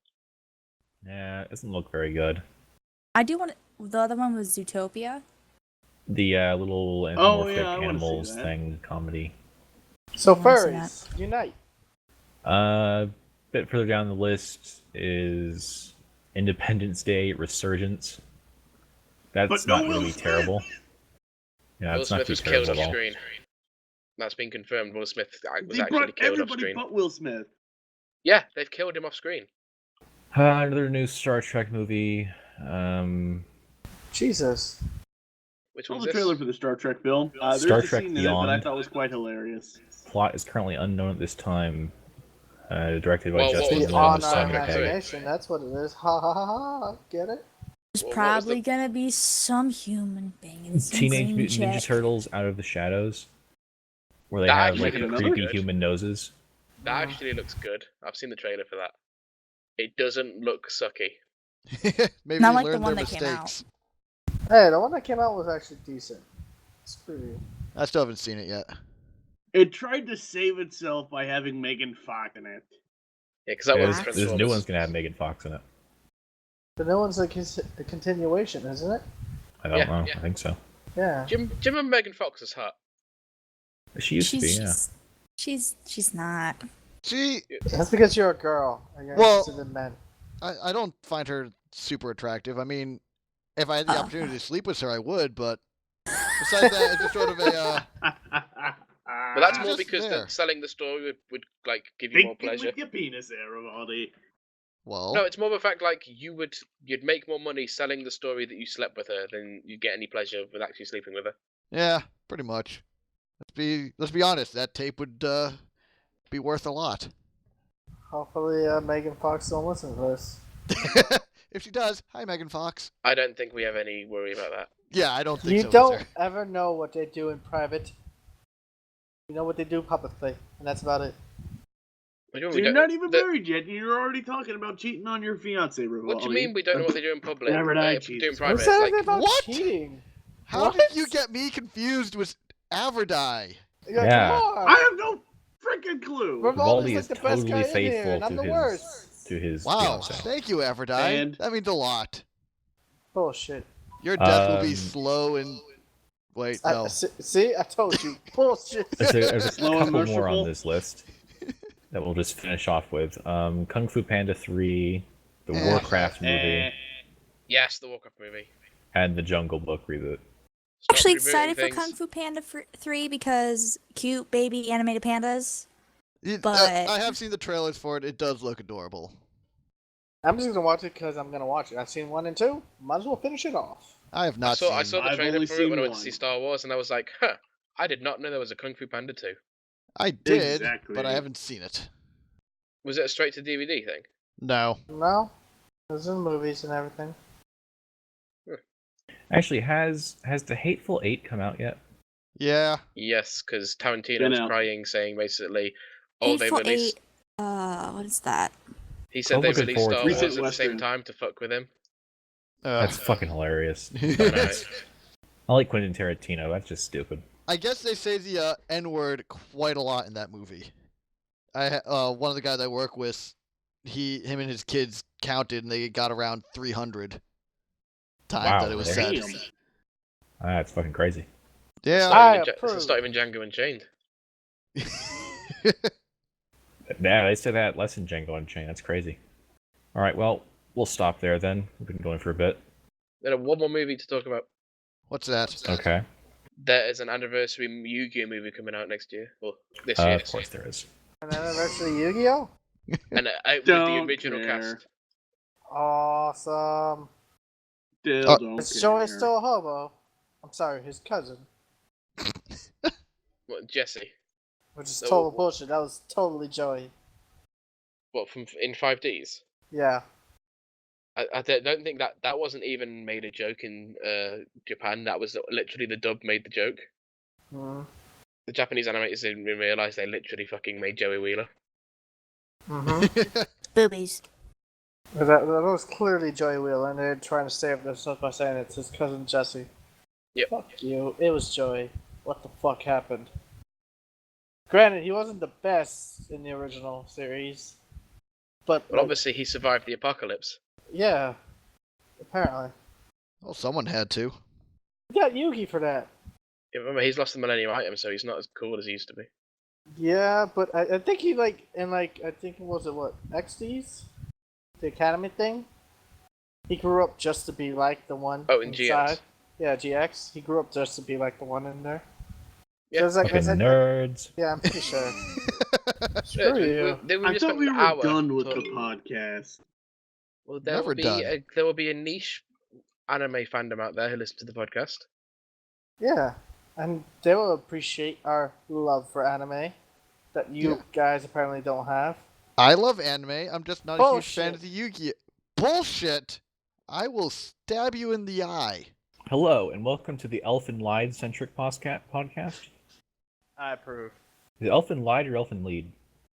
Yeah, it doesn't look very good. I do want. The other one was Zootopia. The little Oh, anthropomorphic yeah, I wanna see animals that. thing comedy. So I wanna see furries, unite. Bit further down the list is Independence Day Resurgence. That's But no not going to Will be Smith! terrible. Yeah, Will it's not Smith too was killed terrible off at all. screen. That's been confirmed. Will Smith was They actually brought killed off everybody screen. but Will Smith. Yeah, they've killed him off screen. Another new Star Trek movie. Jesus. Which Saw one's the this? trailer for the Star Trek film. There's Star a Trek scene in it that I Beyond. thought was quite hilarious. Plot is currently unknown at this time. Directed by Well, what Justin was The the Lin on with our Simon Pegg. imagination, that's what it is. Ha ha ha ha. Get it? There's Well, what was probably the- gonna be some human banging some Teenage green Mutant Ninja chick. Turtles Out of the Shadows, where they That have actually like the looks creepy good. human noses. That actually looks good. I've seen the trailer for that. It doesn't look sucky. Maybe Not they like the learned one their that came out. mistakes. Hey, the one that came out was actually decent. It's pretty. I still haven't seen it yet. It tried to save itself by having Megan Fox in it. Yeah, because that was Fox? This new Transformers. one's gonna have Megan Fox in it. The new one's like a continuation, isn't it? I don't Yeah, know. yeah. I think so. Yeah. Jim and Megan Fox is hot. She used to be, yeah. She's not. See, That's because you're a girl and you're Well- interested in men. I don't find her super attractive. I mean, if I had the opportunity to sleep with her, I would, but besides that, it's just sort of a. But that's more Just because there. selling the story would like give you more Thinking pleasure. with your penis there, Rivaldi. Well, No, it's more of a fact like you'd make more money selling the story that you slept with her than you get any pleasure with actually sleeping with her. yeah, pretty much. Let's be honest. That tape would be worth a lot. Hopefully, Megan Fox don't listen to this. If she does, hi Megan Fox. I don't think we have any worry about that. Yeah, I don't think You so. don't either. ever know what they do in private. You know what they do publicly, and that's about it. What do you mean So we you're don't- not even the- married yet, and you're already talking about cheating on your fiance, Rivaldi. What do you mean we don't know what they do in public? Never do die, in Jesus. Who private? said Like, anything about what? cheating? How What? did you get me confused with Avordai? Yeah. Come on. I have no freaking clue. Vivaldi's Vivaldi like is the best guy totally in here, faithful and I'm the to worst. his Wow, fiance. thank you, Avordai. And- That means a lot. Bullshit. Your death will be Um, slow and wait, no. See, I told you. Bullshit. There's a Slow and couple more merciful. on this list that we'll just finish off with. Kung Fu Panda 3, the Eh. Warcraft movie, yes, the Warcraft movie. and the Jungle Book reboot. Stop Actually rebooting excited for things. Kung Fu Panda 3 because cute baby animated pandas. It- but- I have seen the trailers for it. It does look adorable. I'm just gonna watch it because I'm gonna watch it. I've seen 1 and 2. Might as well finish it off. I have not I seen. saw the I've trailer only for it seen when I went to see one. Star Wars, and I was like, huh, I did not know there was a Kung Fu Panda 2. I did, Exactly. but I haven't seen it. Was it a straight to DVD thing? No. No, it's in movies and everything. Actually, has the Hateful Eight come out yet? Yeah. Yes, because Tarantino Been was out. crying, saying basically, oh, they Hateful released. Eight. What is that? He said I'm they looking released forward Star to Wars that. at the Recent same Western. time to fuck with him. That's fucking hilarious. Right. I like Quentin Tarantino. That's just stupid. I guess they say the N word quite a lot in that movie. One of the guys I work with, him and his kids counted, and they got around 300 times Wow, that it was there said. Damn. That's fucking crazy. Yeah. It's not even Django Unchained. Yeah, they say that less than Django Unchained. That's crazy. All right, well, we'll stop there then. We've been going for a bit. Then one more movie to talk about. What's that? Okay. There is an anniversary Yu-Gi-Oh movie coming out next year, or this year. Of course there is. An anniversary Yu-Gi-Oh? And with the Don't original care. cast. Awesome. Still don't Is care. Joey still a hobo? I'm sorry, his cousin. What, Jesse? Which is No, total what- bullshit. That was totally Joey. What, in 5Ds? Yeah. I don't think that wasn't even made a joke in Japan. That was literally the dub made the joke. Mm-hmm. The Japanese animators didn't even realise they literally fucking made Joey Wheeler. Mm-hmm. Boobies. that was clearly Joey Wheeler, and they're trying to save themselves by saying it's his cousin Jesse. Yep. Fuck you. It was Joey. What the fuck happened? Granted, he wasn't the best in the original series, but Well, obviously he survived the apocalypse. yeah, apparently. Well, someone had to. You got Yugi for that. Yeah, remember, he's lost the Millennium Item, so he's not as cool as he used to be. Yeah, but I think he I think it was XDs? The Academy thing? He grew up just to be like the one in inside. GX. Yeah, GX. He grew up just to be like the one in there. Yeah. So it's like, Fucking it's like- nerds. yeah, I'm pretty sure. Yeah, Screw you. I thought we were done with the podcast. Well, there Never will be done. there will be a niche anime fandom out there who listen to the podcast. Yeah, and they will appreciate our love for anime that you Yeah. guys apparently don't have. I love anime. I'm just not a huge fan Bullshit. of the Yu-Gi-Oh. Bullshit! I will stab you in the eye. Hello, and welcome to the Elfin Lied-centric podcast. I approve. Is it Elfin Lied or Elfin Lead?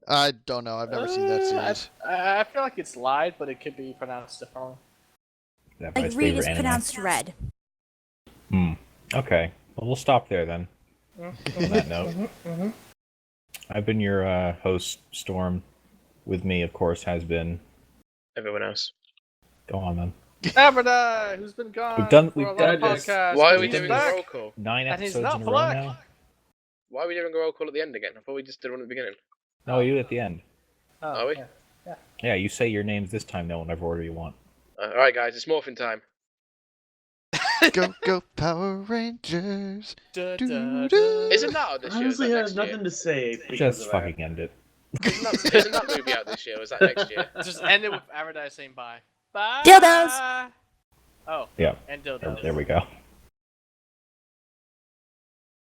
I don't know. I've never seen that series. I feel like it's lied, but it could be pronounced differently. That's Like my read favorite is anime. pronounced red. Okay. Well, we'll stop there then. On that note. I've been your host, Storm. With me, of course, has been... Everyone else. Go on, then. Avordai, who's been gone We've done for a lot of this. podcasts. Why are we He's doing a back. roll call? 9 And he's episodes not in a row black. now? Why are we doing a roll call at the end again? I thought we just did one at the beginning. No, you at the end. Oh, Are we? yeah. Yeah, you say your names this time, no, whatever order you want. Alright, guys, it's morphin' time. Go, go, Power Rangers. Da, Doo, da, doo. da. Isn't that out this year? Or is Honestly, that I next have year? nothing to say. because Just of that. fucking end it. Isn't that movie out this year? Or is that next year? Just end it with Avordai saying bye. Bye. Dildos. Oh. Yeah. And dildos. There we go.